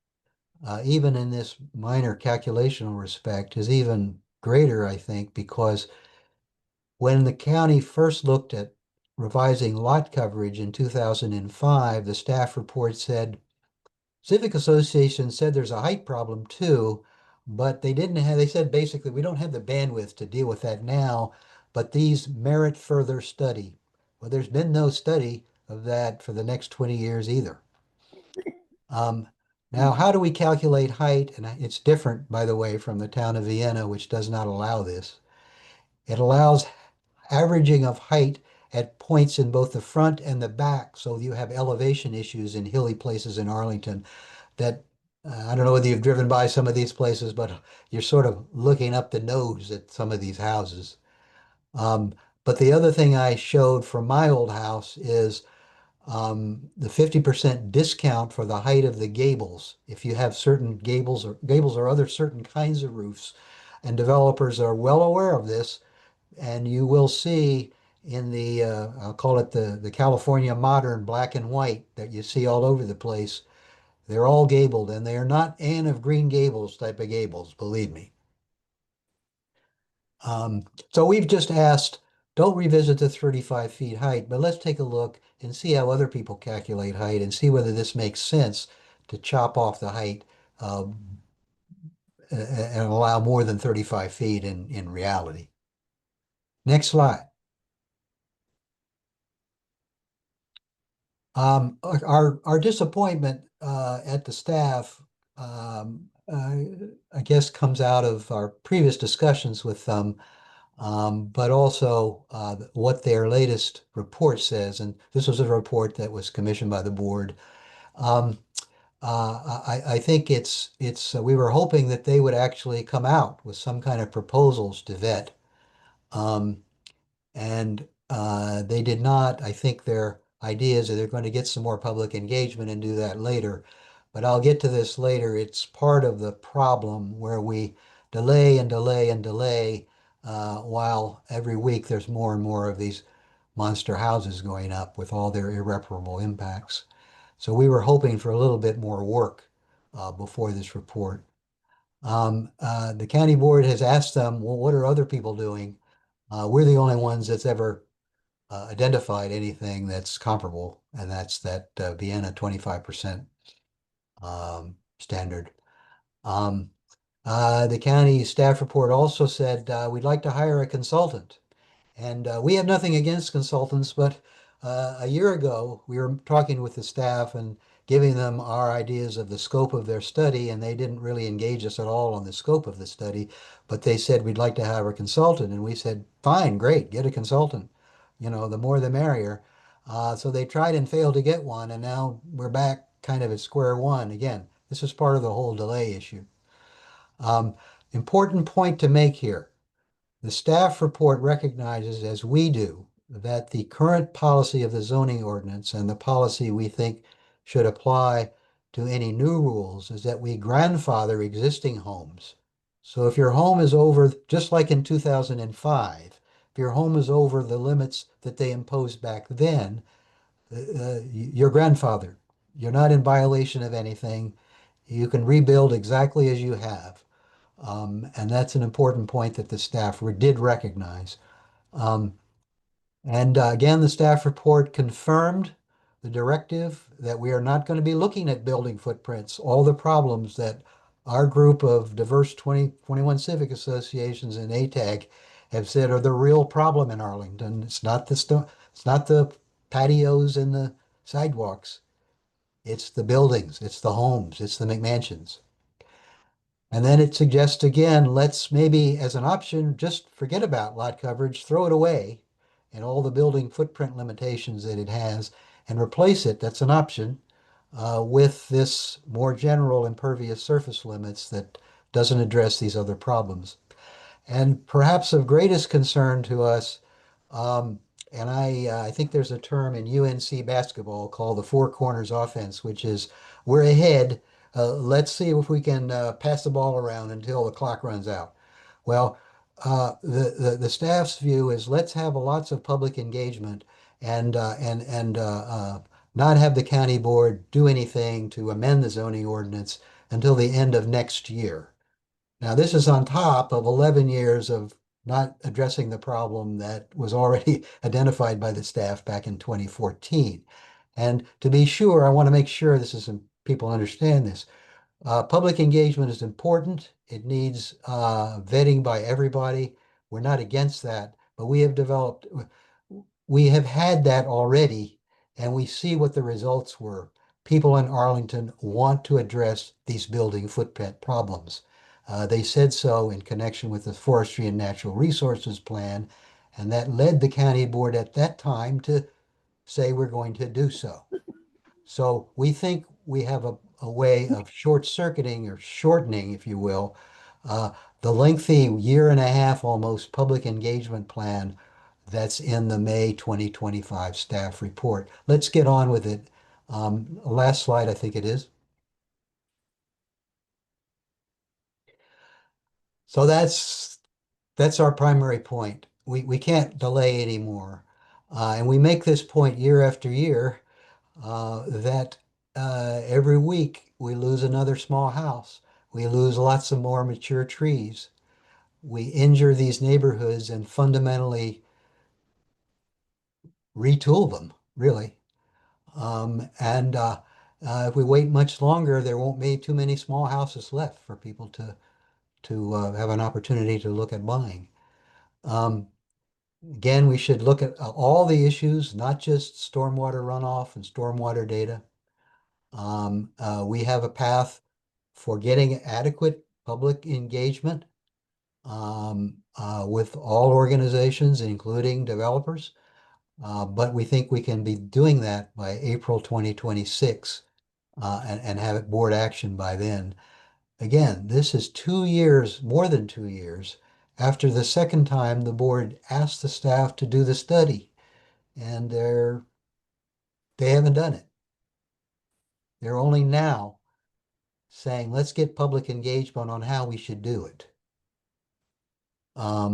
even in this minor calculational respect, is even greater, I think, because when the county first looked at revising lot coverage in 2005, the staff report said, Civic Association said there's a height problem too, but they said basically, we don't have the bandwidth to deal with that now, but these merit further study. Well, there's been no study of that for the next 20 years either. Now, how do we calculate height? And it's different, by the way, from the town of Vienna, which does not allow this. It allows averaging of height at points in both the front and the back. So you have elevation issues in hilly places in Arlington that I don't know whether you've driven by some of these places, but you're sort of looking up the nose at some of these houses. But the other thing I showed from my old house is the 50% discount for the height of the gables. If you have certain gables or other certain kinds of roofs, and developers are well aware of this, and you will see in the, I'll call it the California modern black and white that you see all over the place, they're all gabled, and they are not Anne of Green Gables type of gables, believe me. So we've just asked, don't revisit the 35 feet height, but let's take a look and see how other people calculate height and see whether this makes sense to chop off the height and allow more than 35 feet in reality. Next slide. Our disappointment at the staff, I guess, comes out of our previous discussions with them, but also what their latest report says. And this was a report that was commissioned by the board. I think we were hoping that they would actually come out with some kind of proposals to vet. And they did not. I think their ideas are they're going to get some more public engagement and do that later. But I'll get to this later. It's part of the problem where we delay and delay and delay while every week there's more and more of these monster houses going up with all their irreparable impacts. So we were hoping for a little bit more work before this report. The county board has asked them, well, what are other people doing? We're the only ones that's ever identified anything that's comparable, and that's that Vienna 25% standard. The county staff report also said we'd like to hire a consultant. And we have nothing against consultants, but a year ago we were talking with the staff and giving them our ideas of the scope of their study, and they didn't really engage us at all on the scope of the study, but they said we'd like to hire a consultant, and we said, fine, great, get a consultant. You know, the more the merrier. So they tried and failed to get one, and now we're back kind of at square one again. This is part of the whole delay issue. Important point to make here. The staff report recognizes, as we do, that the current policy of the zoning ordinance and the policy we think should apply to any new rules is that we grandfather existing homes. So if your home is over, just like in 2005, if your home is over the limits that they imposed back then, you're grandfathered. You're not in violation of anything. You can rebuild exactly as you have. And that's an important point that the staff did recognize. Again, the staff report confirmed the directive that we are not going to be looking at building footprints, all the problems that our group of diverse 21 civic associations and ATAG have said are the real problem in Arlington. It's not the patios and the sidewalks. It's the buildings, it's the homes, it's the McMansions. And then it suggests again, let's maybe as an option, just forget about lot coverage, throw it away and all the building footprint limitations that it has and replace it, that's an option, with this more general impervious surface limits that doesn't address these other problems. And perhaps of greatest concern to us, and I think there's a term in UNC basketball called the four corners offense, which is we're ahead. Let's see if we can pass the ball around until the clock runs out. Well, the staff's view is let's have lots of public engagement and not have the county board do anything to amend the zoning ordinance until the end of next year. Now, this is on top of 11 years of not addressing the problem that was already identified by the staff back in 2014. And to be sure, I want to make sure people understand this. Public engagement is important. It needs vetting by everybody. We're not against that, but we have had that already, and we see what the results were. People in Arlington want to address these building footprint problems. They said so in connection with the Forestry and Natural Resources Plan, and that led the county board at that time to say we're going to do so. So we think we have a way of short-circuiting or shortening, if you will, the lengthy year and a half almost public engagement plan that's in the May 2025 staff report. Let's get on with it. Last slide, I think it is. So that's our primary point. We can't delay anymore. And we make this point year after year that every week we lose another small house. We lose lots of more mature trees. We injure these neighborhoods and fundamentally retool them, really. If we wait much longer, there won't be too many small houses left for people to have an opportunity to look at buying. Again, we should look at all the issues, not just stormwater runoff and stormwater data. We have a path for getting adequate public engagement with all organizations, including developers. But we think we can be doing that by April 2026 and have it board action by then. Again, this is 2 years, more than 2 years, after the second time the board asked the staff to do the study, and they haven't done it. They're only now saying, let's get public engagement on how we should do it. Our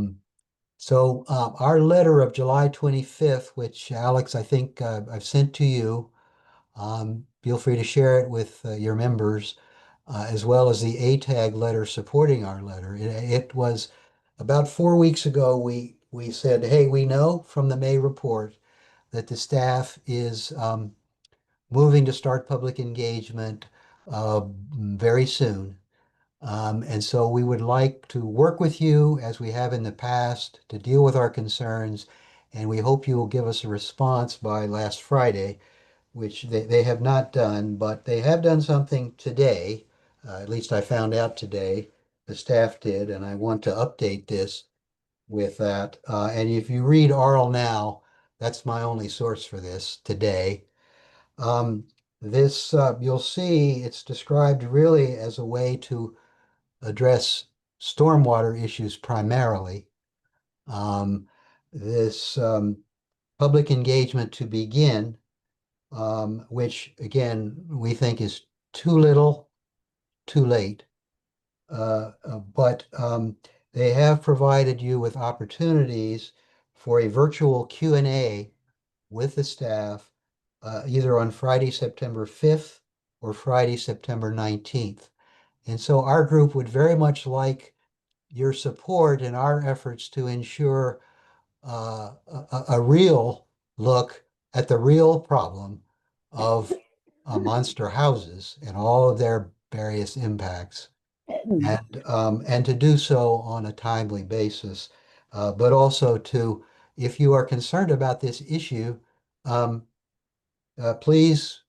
letter of July 25th, which Alex, I think I've sent to you, feel free to share it with your members, as well as the ATAG letter supporting our letter. It was about 4 weeks ago, we said, hey, we know from the May report that the staff is moving to start public engagement very soon. And so we would like to work with you as we have in the past to deal with our concerns. And we hope you will give us a response by last Friday, which they have not done, but they have done something today. At least I found out today, the staff did, and I want to update this with that. And if you read Arl Now, that's my only source for this today. This, you'll see it's described really as a way to address stormwater issues primarily. This public engagement to begin, which again, we think is too little, too late. But they have provided you with opportunities for a virtual Q&A with the staff either on Friday, September 5th or Friday, September 19th. And so our group would very much like your support in our efforts to ensure a real look at the real problem of monster houses and all of their various impacts, and to do so on a timely basis, but also to, if you are concerned about this issue, please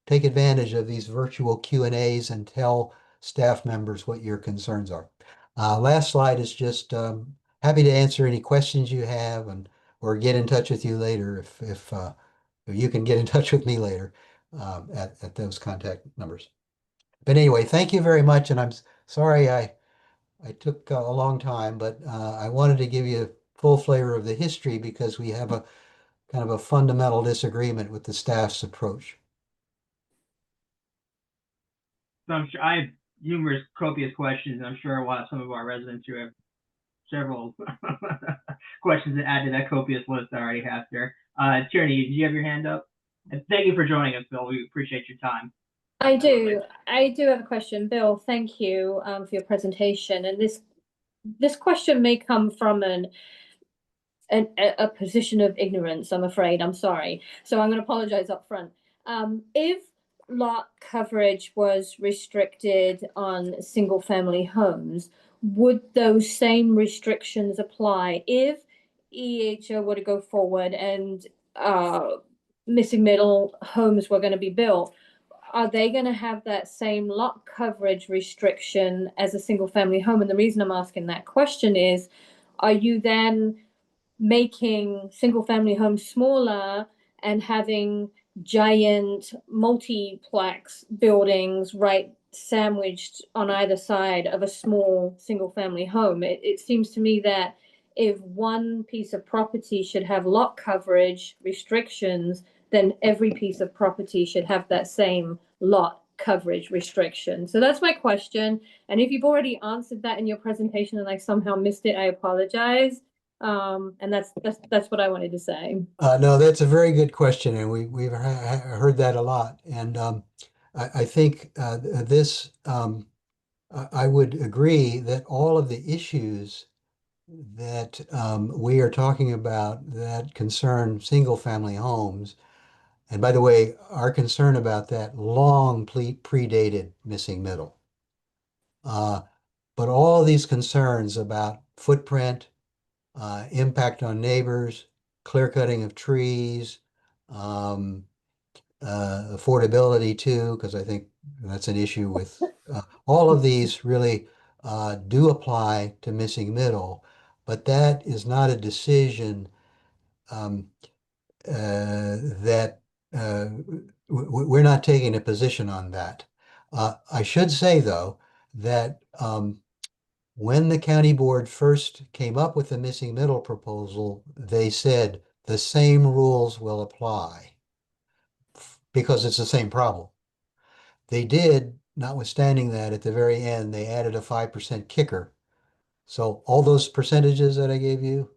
take advantage of these virtual Q&As and tell staff members what your concerns are. Last slide is just happy to answer any questions you have, and or get in touch with you later if you can get in touch with me later at those contact numbers. But anyway, thank you very much, and I'm sorry I took a long time, but I wanted to give you a full flavor of the history because we have a kind of a fundamental disagreement with the staff's approach. So I'm sure I have numerous copious questions, and I'm sure we'll have some of our residents who have several questions to add to that copious list I already have there. Tierney, do you have your hand up? And thank you for joining us, Bill. We appreciate your time. I do have a question. Bill, thank you for your presentation. And this question may come from a position of ignorance, I'm afraid. I'm sorry. So I'm going to apologize up front. If lot coverage was restricted on single family homes, would those same restrictions apply if EHO were to go forward and missing middle homes were going to be built? Are they going to have that same lot coverage restriction as a single family home? And the reason I'm asking that question is, are you then making single family homes smaller and having giant multiplex buildings right sandwiched on either side of a small single family home? It seems to me that if one piece of property should have lot coverage restrictions, then every piece of property should have that same lot coverage restriction. So that's my question. And if you've already answered that in your presentation and I somehow missed it, I apologize. And that's what I wanted to say. No, that's a very good question, and we've heard that a lot. And I think I would agree that all of the issues that we are talking about that concern single family homes, and by the way, our concern about that long predated missing middle. But all these concerns about footprint, impact on neighbors, clear cutting of trees, affordability too, because I think that's an issue with all of these really do apply to missing middle, but that is not a decision that we're not taking a position on that. I should say though that when the county board first came up with the missing middle proposal, they said the same rules will apply because it's the same problem. They did, notwithstanding that, at the very end, they added a 5% kicker. So all those percentages that I gave you,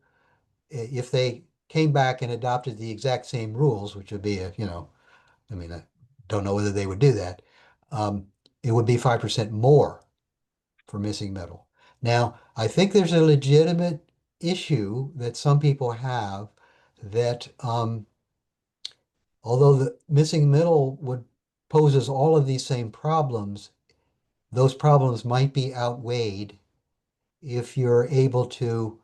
if they came back and adopted the exact same rules, which would be, I don't know whether they would do that, it would be 5% more for missing middle. Now, I think there's a legitimate issue that some people have that although the missing middle poses all of these same problems, those problems might be outweighed if you're able to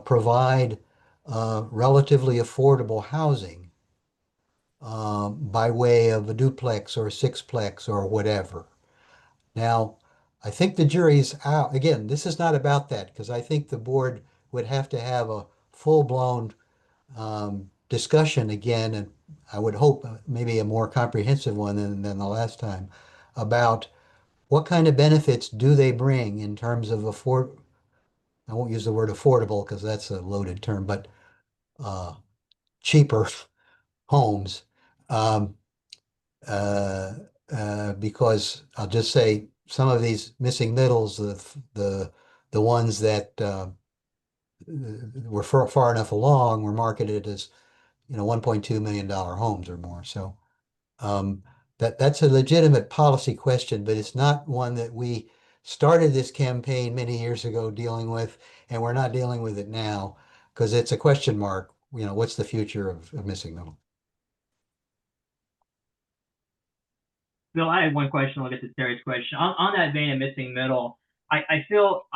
provide relatively affordable housing by way of a duplex or a sixplex or whatever. Now, I think the jury's out. Again, this is not about that because I think the board would have to have a full-blown discussion again, and I would hope maybe a more comprehensive one than the last time, about what kind of benefits do they bring in terms of I won't use the word affordable because that's a loaded term, but cheaper homes. Because I'll just say some of these missing middles, the ones that were far enough along were marketed as $1.2 million homes or more. So that's a legitimate policy question, but it's not one that we started this campaign many years ago dealing with, and we're not dealing with it now because it's a question mark. What's the future of missing middle? Bill, I had one question. I'll get to Terry's question. On that vein of missing middle, I feel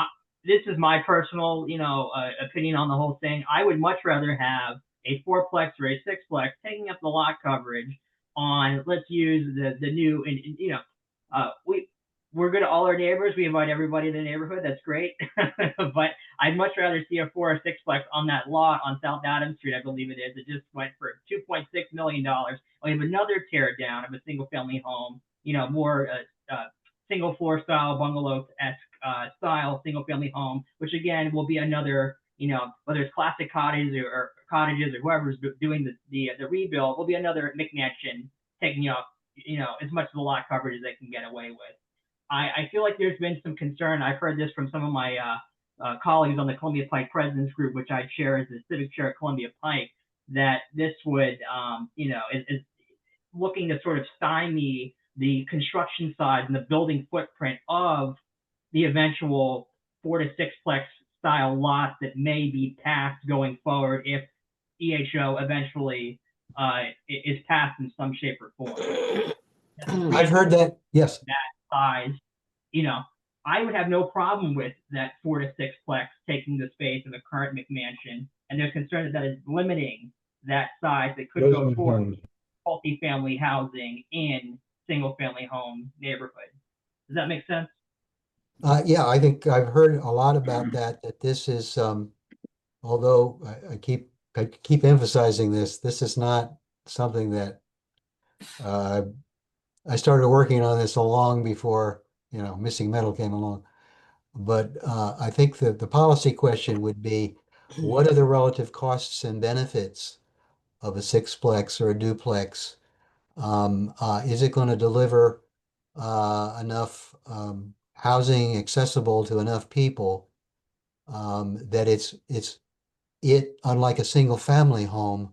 this is my personal, opinion on the whole thing. I would much rather have a fourplex or a sixplex taking up the lot coverage on, let's use the new, we're good to all our neighbors. We invite everybody in the neighborhood. That's great. But I'd much rather see a 4 or sixplex on that lot on South Adams Street, I believe it is. It just went for $2.6 million. We have another tear down of a single family home, more single floor style, bungalow-esque style single family home, which again will be another, whether it's classic cottages or whoever's doing the rebuild, will be another McMansion taking up, as much of the lot coverage as they can get away with. I feel like there's been some concern. I've heard this from some of my colleagues on the Columbia Pike Presidents Group, which I chair as the Civic Chair at Columbia Pike, that this would, is looking to sort of stymie the construction side and the building footprint of the eventual 4 to 6plex style lots that may be passed going forward if EHO eventually is passed in some shape or form. I've heard that, yes. That size, I would have no problem with that 4 to 6plex taking the space of the current McMansion, and they're concerned that is limiting that size that could go for multi-family housing in single-family home neighborhoods. Does that make sense? Yeah, I think I've heard a lot about that this is, although I keep emphasizing this is not something that I started working on this long before, missing middle came along. But I think that the policy question would be, what are the relative costs and benefits of a sixplex or a duplex? Is it going to deliver enough housing accessible to enough people that it, unlike a single family home,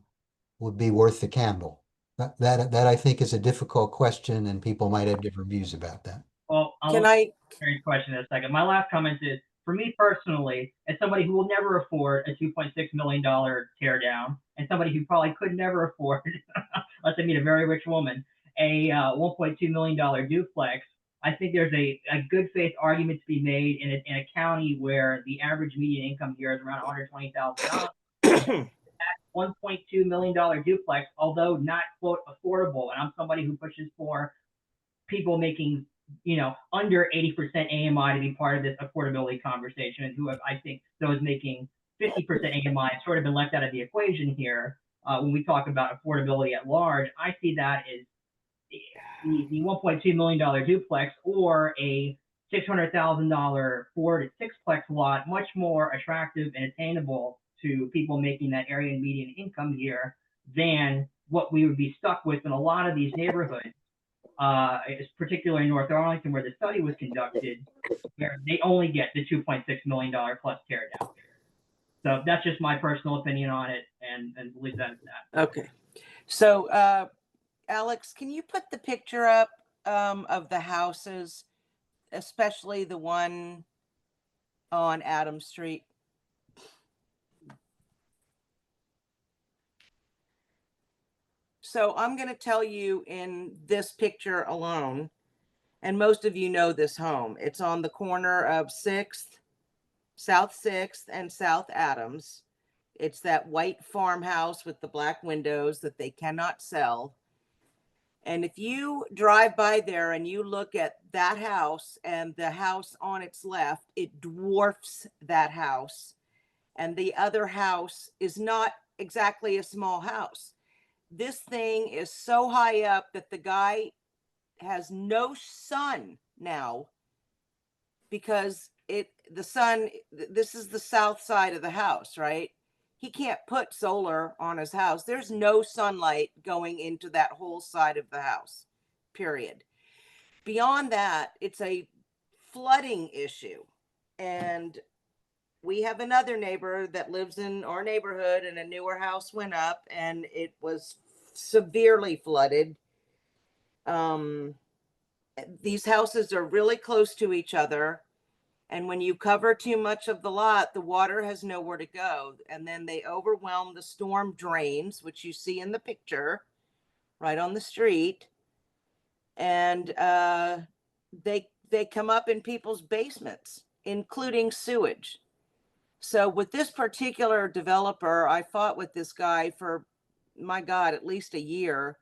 would be worth the candle? That I think is a difficult question, and people might have different views about that. Well, Can I? Very question in a second. My last comment is, for me personally, as somebody who will never afford a $2.6 million tear down, and somebody who probably could never afford, unless I meet a very rich woman, a $1.2 million duplex, I think there's a good faith argument to be made in a county where the average median income here is around $120,000. That $1.2 million duplex, although not quote affordable, and I'm somebody who pushes for people making under 80% AMI to be part of this affordability conversation, and who I think those making 50% AMI have sort of been left out of the equation here when we talk about affordability at large. I see that as the $1.2 million duplex or a $600,000 4 to 6plex lot much more attractive and attainable to people making that area median income here than what we would be stuck with in a lot of these neighborhoods. Particularly in North Arlington, where the study was conducted, where they only get the $2.6 million plus tear down. So that's just my personal opinion on it, and believe that is that. Okay. So, Alex, can you put the picture up of the houses, especially the one on Adams Street? So I'm going to tell you in this picture alone, and most of you know this home. It's on the corner of 6th, South 6th and South Adams. It's that white farmhouse with the black windows that they cannot sell. And if you drive by there and you look at that house and the house on its left, it dwarfs that house. And the other house is not exactly a small house. This thing is so high up that the guy has no sun now because the sun, this is the south side of the house, right? He can't put solar on his house. There's no sunlight going into that whole side of the house, period. Beyond that, it's a flooding issue. And we have another neighbor that lives in our neighborhood, and a newer house went up and it was severely flooded. These houses are really close to each other. And when you cover too much of the lot, the water has nowhere to go. And then they overwhelm the storm drains, which you see in the picture right on the street. And they come up in people's basements, including sewage. So with this particular developer, I fought with this guy for, my God, at least a year,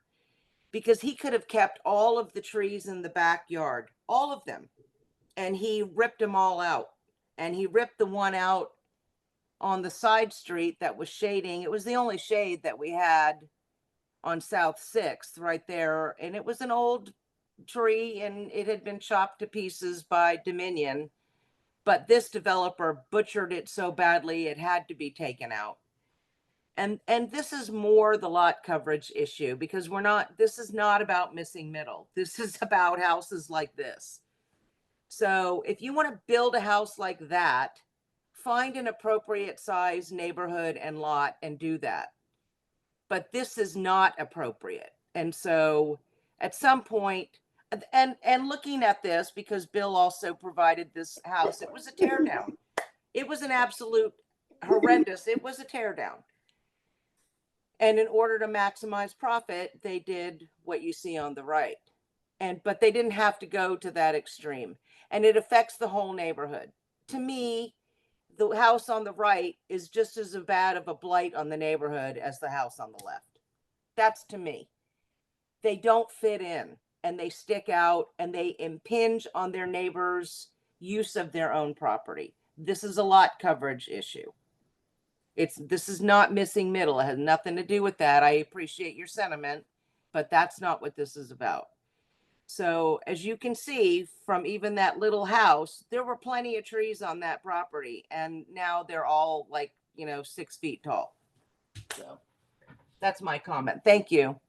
because he could have kept all of the trees in the backyard, all of them. And he ripped them all out. And he ripped the one out on the side street that was shading. It was the only shade that we had on South 6th right there. And it was an old tree and it had been chopped to pieces by Dominion. But this developer butchered it so badly it had to be taken out. And this is more the lot coverage issue, because this is not about missing middle. This is about houses like this. So if you want to build a house like that, find an appropriate size neighborhood and lot and do that. But this is not appropriate. And so at some point, and looking at this, because Bill also provided this house, it was a tear down. It was an absolute horrendous, it was a tear down. And in order to maximize profit, they did what you see on the right. But they didn't have to go to that extreme. And it affects the whole neighborhood. To me, the house on the right is just as bad of a blight on the neighborhood as the house on the left. That's to me. They don't fit in and they stick out and they impinge on their neighbors' use of their own property. This is a lot coverage issue. This is not missing middle. It has nothing to do with that. I appreciate your sentiment, but that's not what this is about. So as you can see from even that little house, there were plenty of trees on that property, and now they're all 6 feet tall. So that's my comment. Thank you.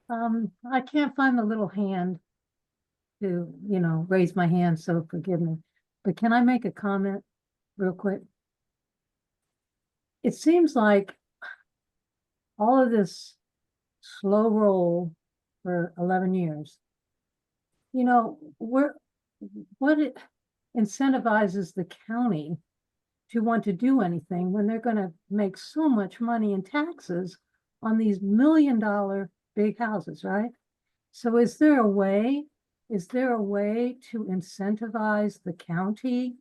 I can't find the little hand to, raise my hand, so forgive me. But can I make a comment real quick? It seems like all of this slow roll for 11 years, what it incentivizes the county to want to do anything when they're going to make so much money in taxes on these $1 million big houses, right? So is there a way to incentivize the county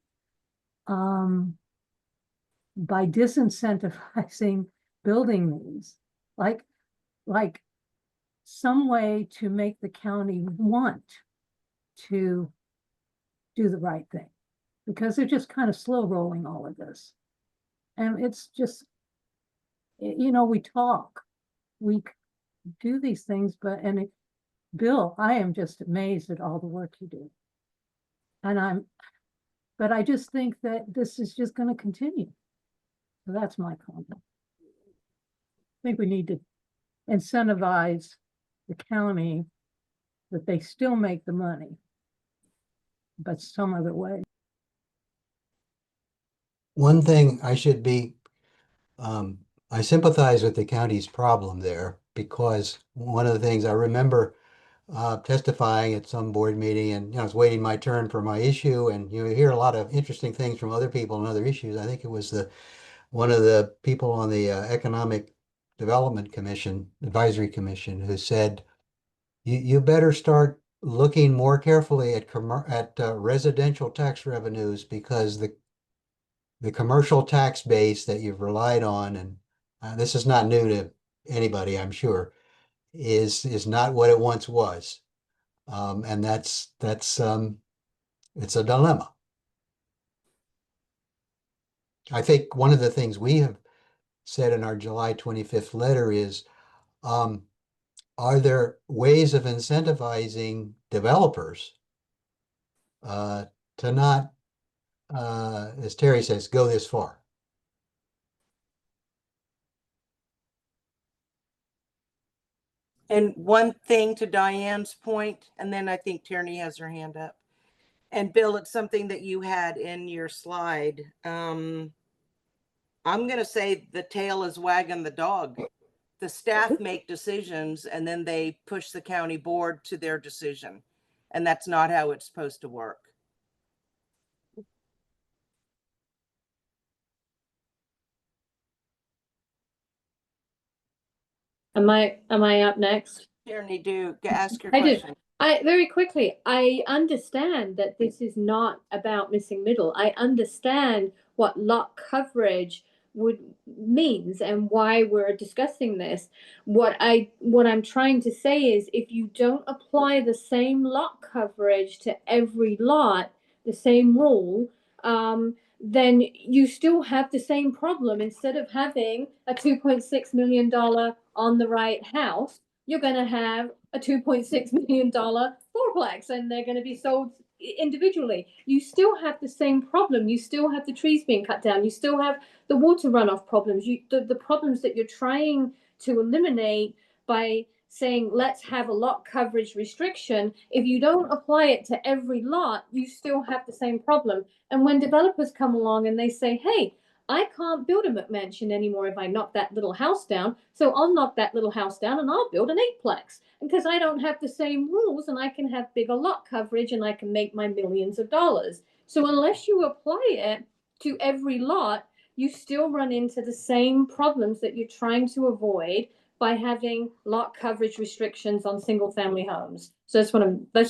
by disincentivizing building these, like some way to make the county want to do the right thing, because they're just kind of slow rolling all of this. And it's just, we talk, we do these things, Bill, I am just amazed at all the work you do. But I just think that this is just going to continue. So that's my comment. I think we need to incentivize the county that they still make the money, but some other way. One thing I sympathize with the county's problem there, because one of the things I remember testifying at some board meeting, and I was waiting my turn for my issue, and you hear a lot of interesting things from other people and other issues. I think it was one of the people on the economic Development Commission, Advisory Commission, who said, you better start looking more carefully at residential tax revenues, because the commercial tax base that you've relied on, and this is not new to anybody, I'm sure, is not what it once was. And that's it's a dilemma. I think one of the things we have said in our July 25th letter is, are there ways of incentivizing developers to not, as Terry says, go this far? And one thing to Diane's point, and then I think Tierney has her hand up. And Bill, it's something that you had in your slide. I'm going to say the tail is wagging the dog. The staff make decisions and then they push the county board to their decision. And that's not how it's supposed to work. Am I up next? Tierney, ask your I do. question. Very quickly, I understand that this is not about missing middle. I understand what lot coverage means and why we're discussing this. What I'm trying to say is, if you don't apply the same lot coverage to every lot, the same rule, then you still have the same problem. Instead of having a $2.6 million on the right house, you're going to have a $2.6 million fourplex, and they're going to be sold individually. You still have the same problem. You still have the trees being cut down. You still have the water runoff problems. The problems that you're trying to eliminate by saying, let's have a lot coverage restriction. If you don't apply it to every lot, you still have the same problem. And when developers come along and they say, hey, I can't build a McMansion anymore if I knock that little house down. So I'll knock that little house down and I'll build an eightplex, because I don't have the same rules and I can have bigger lot coverage and I can make my millions of dollars. So unless you apply it to every lot, you still run into the same problems that you're trying to avoid by having lot coverage restrictions on single family homes. So that's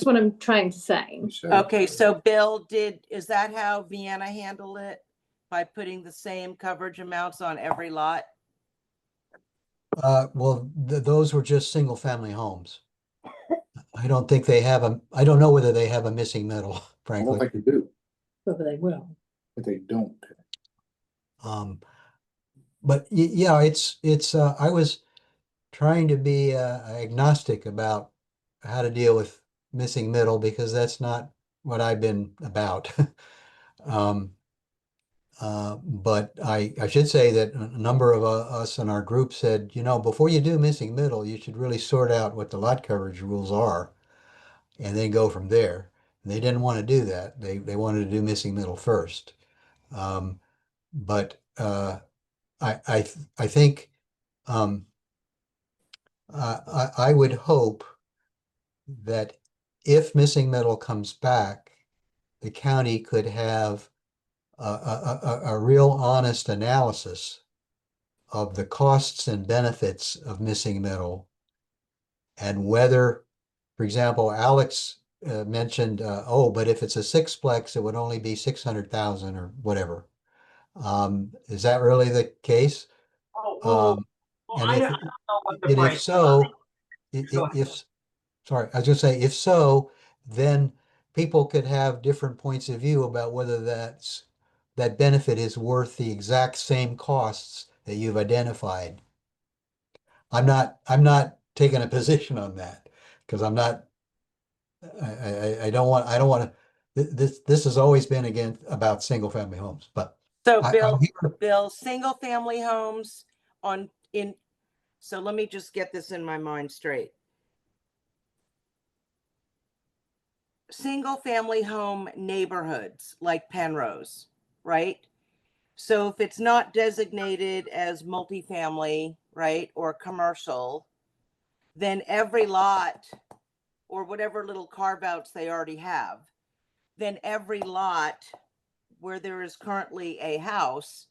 what I'm trying to say. Okay, so Bill, is that how Vienna handled it? By putting the same coverage amounts on every lot? Well, those were just single family homes. I don't think they have I don't know whether they have a missing middle, I don't frankly. think they do, Whether they will. but they don't. But yeah, it's I was trying to be agnostic about how to deal with missing middle, because that's not what I've been about. But I should say that a number of us in our group said, before you do missing middle, you should really sort out what the lot coverage rules are and then go from there. And they didn't want to do that. They wanted to do missing middle first. But I think I would hope that if missing middle comes back, the county could have a real honest analysis of the costs and benefits of missing middle, and whether, for example, Alex mentioned, but if it's a sixplex, it would only be 600,000 or whatever. Is that really the case? And I don't know what the if price so, Go ahead. sorry, I was just say, if so, then people could have different points of view about whether that benefit is worth the exact same costs that you've identified. I'm not taking a position on that, because I don't want to, this has always been again about single family homes, but So I Bill, single family homes so let me just get this in my mind straight. Single family home neighborhoods like Penrose, right? So if it's not designated as multifamily, right, or commercial, then every lot, or whatever little carve outs they already have, then every lot where there is currently a house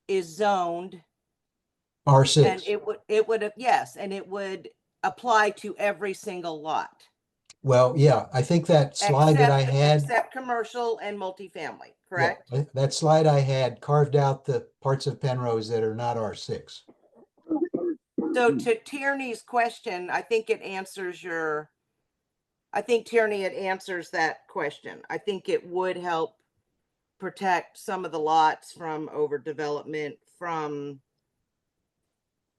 is zoned And R6. it would, yes, and it would apply to every single lot. Well, yeah, I think that slide that I had, Except commercial and multifamily, yeah, correct? that slide I had carved out the parts of Penrose that are not R6. So to Tierney's question, I think it answers Tierney, it answers that question. I think it would help protect some of the lots from overdevelopment from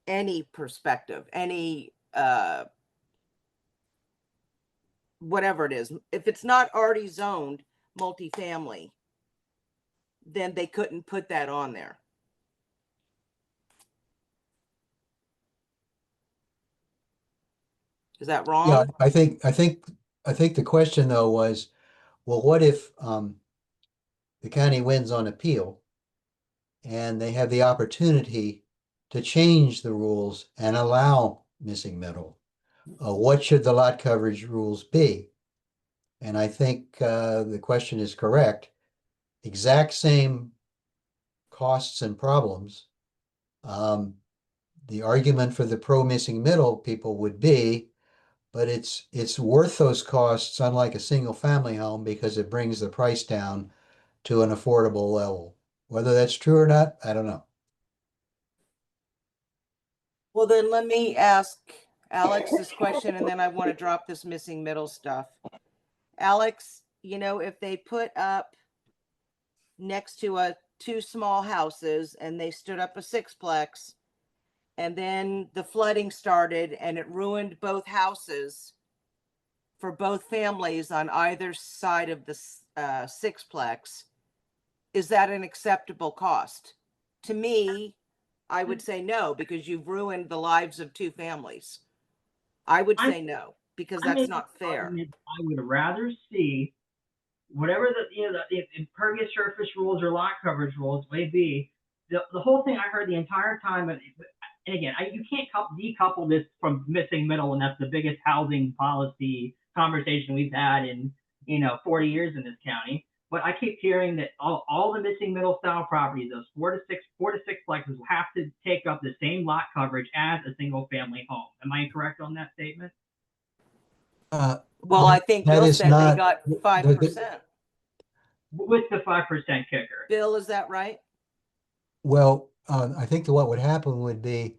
any perspective, any whatever it is. If it's not already zoned multifamily, then they couldn't put that on there. Is that wrong? Yeah, I think the question though was, well, what if the county wins on appeal and they have the opportunity to change the rules and allow missing middle? What should the lot coverage rules be? And I think the question is correct. Exact same costs and problems. The argument for the pro missing middle people would be, but it's worth those costs, unlike a single family home, because it brings the price down to an affordable level. Whether that's true or not, I don't know. Well, then let me ask Alex this question, and then I want to drop this missing middle stuff. Alex, you know, if they put up next to two small houses and they stood up a sixplex, and then the flooding started and it ruined both houses for both families on either side of the sixplex, is that an acceptable cost? To me, I would say no, because you've ruined the lives of two families. I would say no, because that's not fair. I would rather see whatever the impervious surface rules or lot coverage rules may be. The whole thing I heard the entire time, and again, you can't decouple this from missing middle, and that's the biggest housing policy conversation we've had in 40 years in this county. But I keep hearing that all the missing middle style properties, those four to six plexes, will have to take up the same lot coverage as a single family home. Am I correct on that statement? Well, I think Bill said they got 5%. With the 5% kicker. Bill, is that right? Well, I think what would happen would be,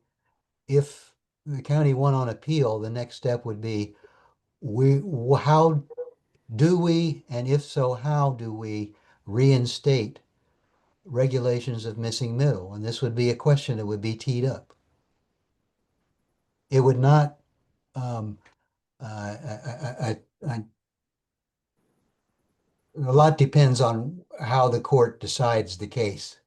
if the county won on appeal, the next step would be, how do we, and if so, how do we reinstate regulations of missing middle? And this would be a question that would be teed up. It would not, a lot depends on how the court decides the case.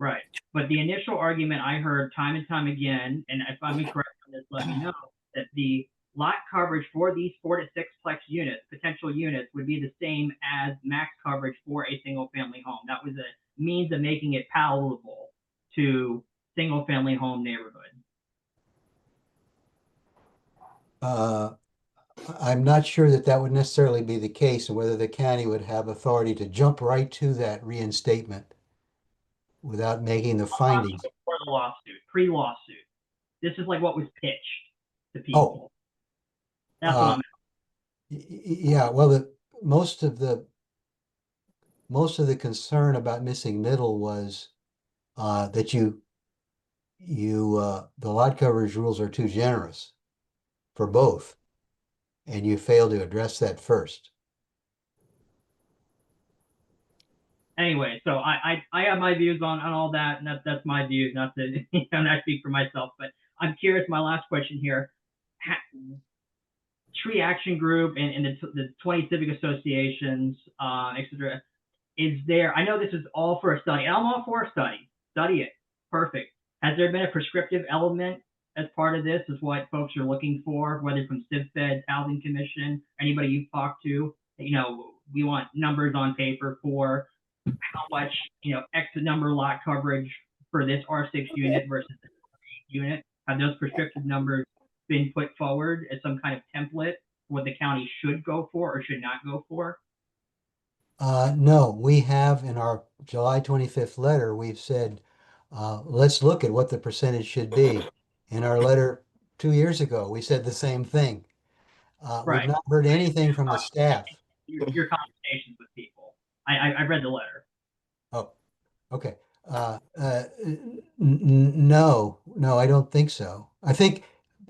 Right. But the initial argument I heard time and time again, and if I'm incorrect on this, let me know, that the lot coverage for these 4 to 6 plex units, potential units, would be the same as max coverage for a single family home. That was a means of making it palatable to single family home neighborhood. I'm not sure that would necessarily be the case, and whether the county would have authority to jump right to that reinstatement without making the findings. Before the lawsuit, pre-lawsuit. This is like what was pitched to people. That's what I'm. Yeah, well, most of the concern about missing middle was that the lot coverage rules are too generous for both, and you fail to address that first. Anyway, so I have my views on all that, and that's my views. Not to not speak for myself, but I'm curious. My last question here: Tree Action Group and the 20 civic associations, etc. Is there? I know this is all for a study. And I'm all for a study. Study it. Perfect. Has there been a prescriptive element as part of this? Is what folks are looking for, whether from CivFed, Housing Commission, anybody you've talked to? We want numbers on paper for how much, X number lot coverage for this R6 unit versus this R8 unit. Have those prescriptive numbers been put forward as some kind of template for what the county should go for or should not go for? No, we have in our July 25th letter, we've said let's look at what the percentage should be. In our letter 2 years ago, we said the same thing. We've Right. not heard anything from the staff. Your conversations with people. I read the letter. Oh, okay. No, I don't think so. I think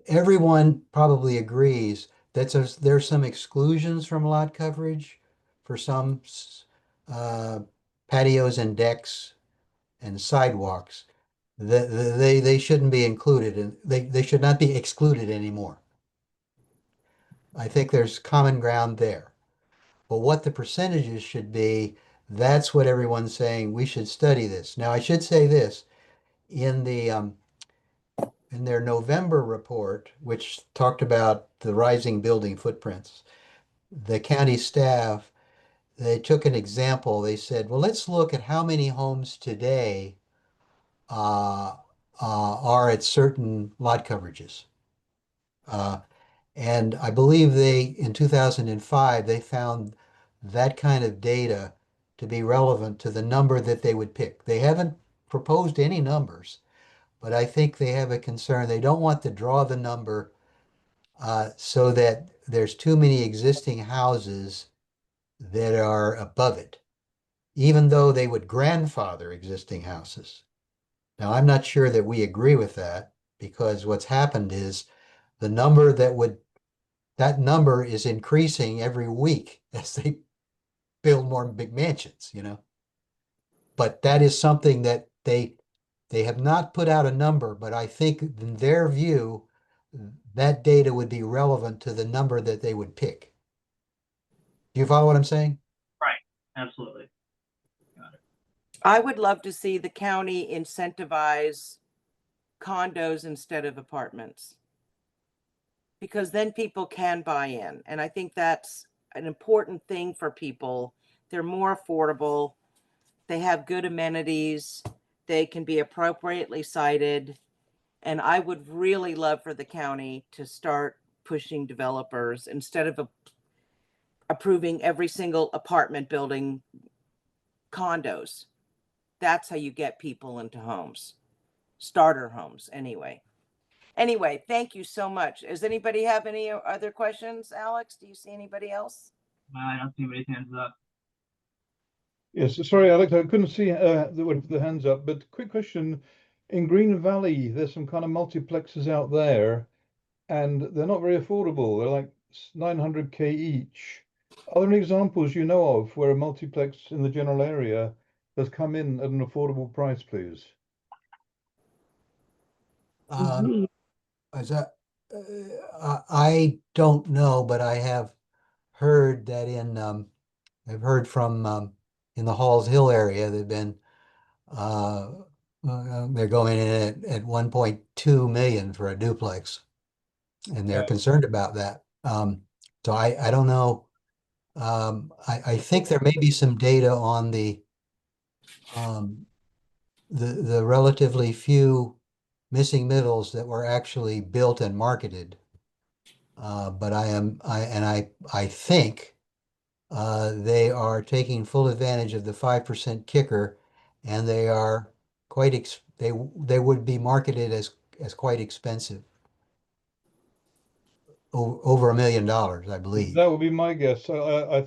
everyone probably agrees that there's some exclusions from lot coverage for some uh, patios and decks and sidewalks. They shouldn't be included and they should not be excluded anymore. I think there's common ground there. But what the percentages should be, that's what everyone's saying. We should study this. Now, I should say this in their November report, which talked about the rising building footprints, the county staff, they took an example. They said, well, let's look at how many homes today are at certain lot coverages. And I believe in 2005, they found that kind of data to be relevant to the number that they would pick. They haven't proposed any numbers, but I think they have a concern. They don't want to draw the number so that there's too many existing houses that are above it, even though they would grandfather existing houses. Now, I'm not sure that we agree with that because what's happened is the number that number is increasing every week as they build more big mansions, But that is something that they have not put out a number, but I think in their view, that data would be relevant to the number that they would pick. Do you follow what I'm saying? Right. Absolutely. Got it. I would love to see the county incentivize condos instead of apartments, because then people can buy in. And I think that's an important thing for people. They're more affordable. They have good amenities. They can be appropriately sited. And I would really love for the county to start pushing developers instead of approving every single apartment building condos. That's how you get people into homes, starter homes anyway. Anyway, thank you so much. Does anybody have any other questions? Alex, do you see anybody else? I don't see anybody's hands up. Yes, sorry, Alex, I couldn't see the hands up, but quick question. In Green Valley, there's some kind of multiplexes out there, and they're not very affordable. They're like 900K each. Are there any examples you know of where a multiplex in the general area has come in at an affordable price, please? I don't know, but I have heard that I've heard from in the Halls Hill area, they've been they're going in at 1.2 million for a duplex, and they're concerned about that. So I don't know. I think there may be some data on the relatively few missing middles that were actually built and marketed. But I think they are taking full advantage of the 5% kicker, and they are they would be marketed as quite expensive. Over $1 million, I believe. That would be my guess. I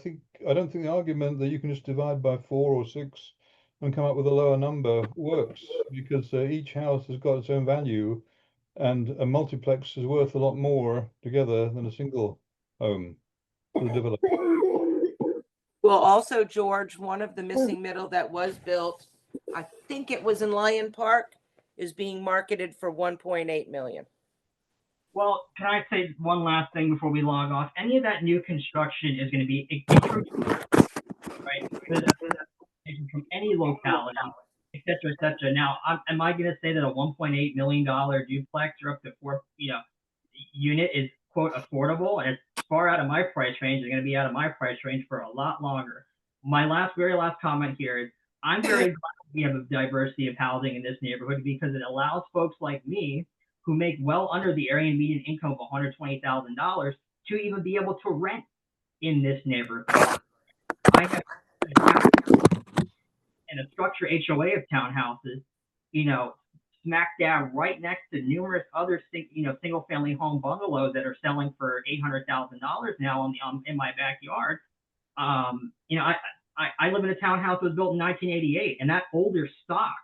don't think the argument that you can just divide by 4 or 6 and come up with a lower number works, because each house has got its own value, and a multiplex is worth a lot more together than a single home to the developer. Well, also, George, one of the missing middle that was built, I think it was in Lyon Park, is being marketed for 1.8 million. Well, can I say one last thing before we log off? Any of that new construction is going to be right from any locality, et cetera, et cetera. Now, am I going to say that a $1.8 million duplex or up to 4, unit is quote affordable, and it's far out of my price range? It's going to be out of my price range for a lot longer. My very last comment here is I'm very glad we have a diversity of housing in this neighborhood, because it allows folks like me who make well under the area median income of $120,000 to even be able to rent in this neighborhood. I have in a structure HOA of townhouses smack dab right next to numerous other single family home bungalows that are selling for $800,000 now in my backyard. I live in a townhouse that was built in 1988, and that older stock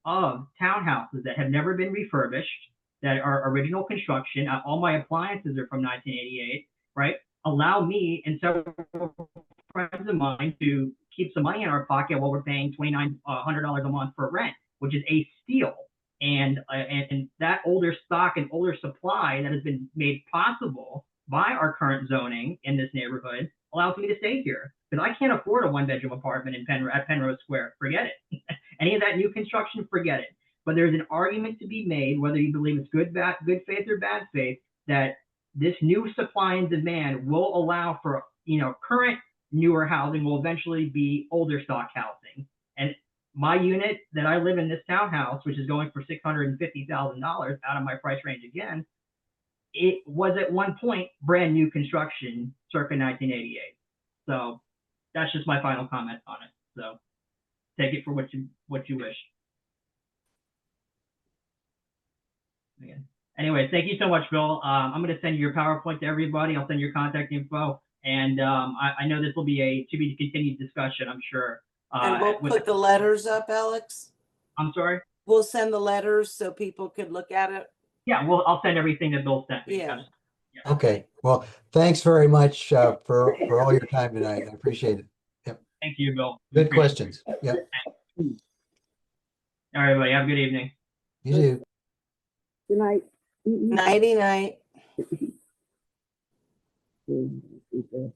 of townhouses that have never been refurbished, that are original construction, all my appliances are from 1988, right? Allow me and several friends of mine to keep some money in our pocket while we're paying $2,900 a month for rent, which is a steal. And that older stock and older supply that has been made possible by our current zoning in this neighborhood allows me to stay here, because I can't afford a one-bedroom apartment at Penrose Square. Forget it. Any of that new construction, forget it. But there's an argument to be made, whether you believe it's good faith or bad faith, that this new supply and demand will allow for, current newer housing will eventually be older stock housing. And my unit that I live in, this townhouse, which is going for $650,000 out of my price range again, it was at one point brand new construction circa 1988. So that's just my final comment on it. So take it for what you wish. Again. Anyway, thank you so much, Bill. I'm going to send your PowerPoint to everybody. I'll send your contact info. And I know this will be a to be continued discussion, I'm sure. And we'll put the letters up, Alex? I'm sorry? We'll send the letters so people could look at it. Yeah, well, I'll send everything that Bill sent me. Yeah. Okay. Well, thanks very much for all your time tonight. I appreciate it. Yep. Thank you, Bill. Good questions. Yep. All right, everybody. Have a good evening. You too. Good night. Nighty night. Mm-hmm.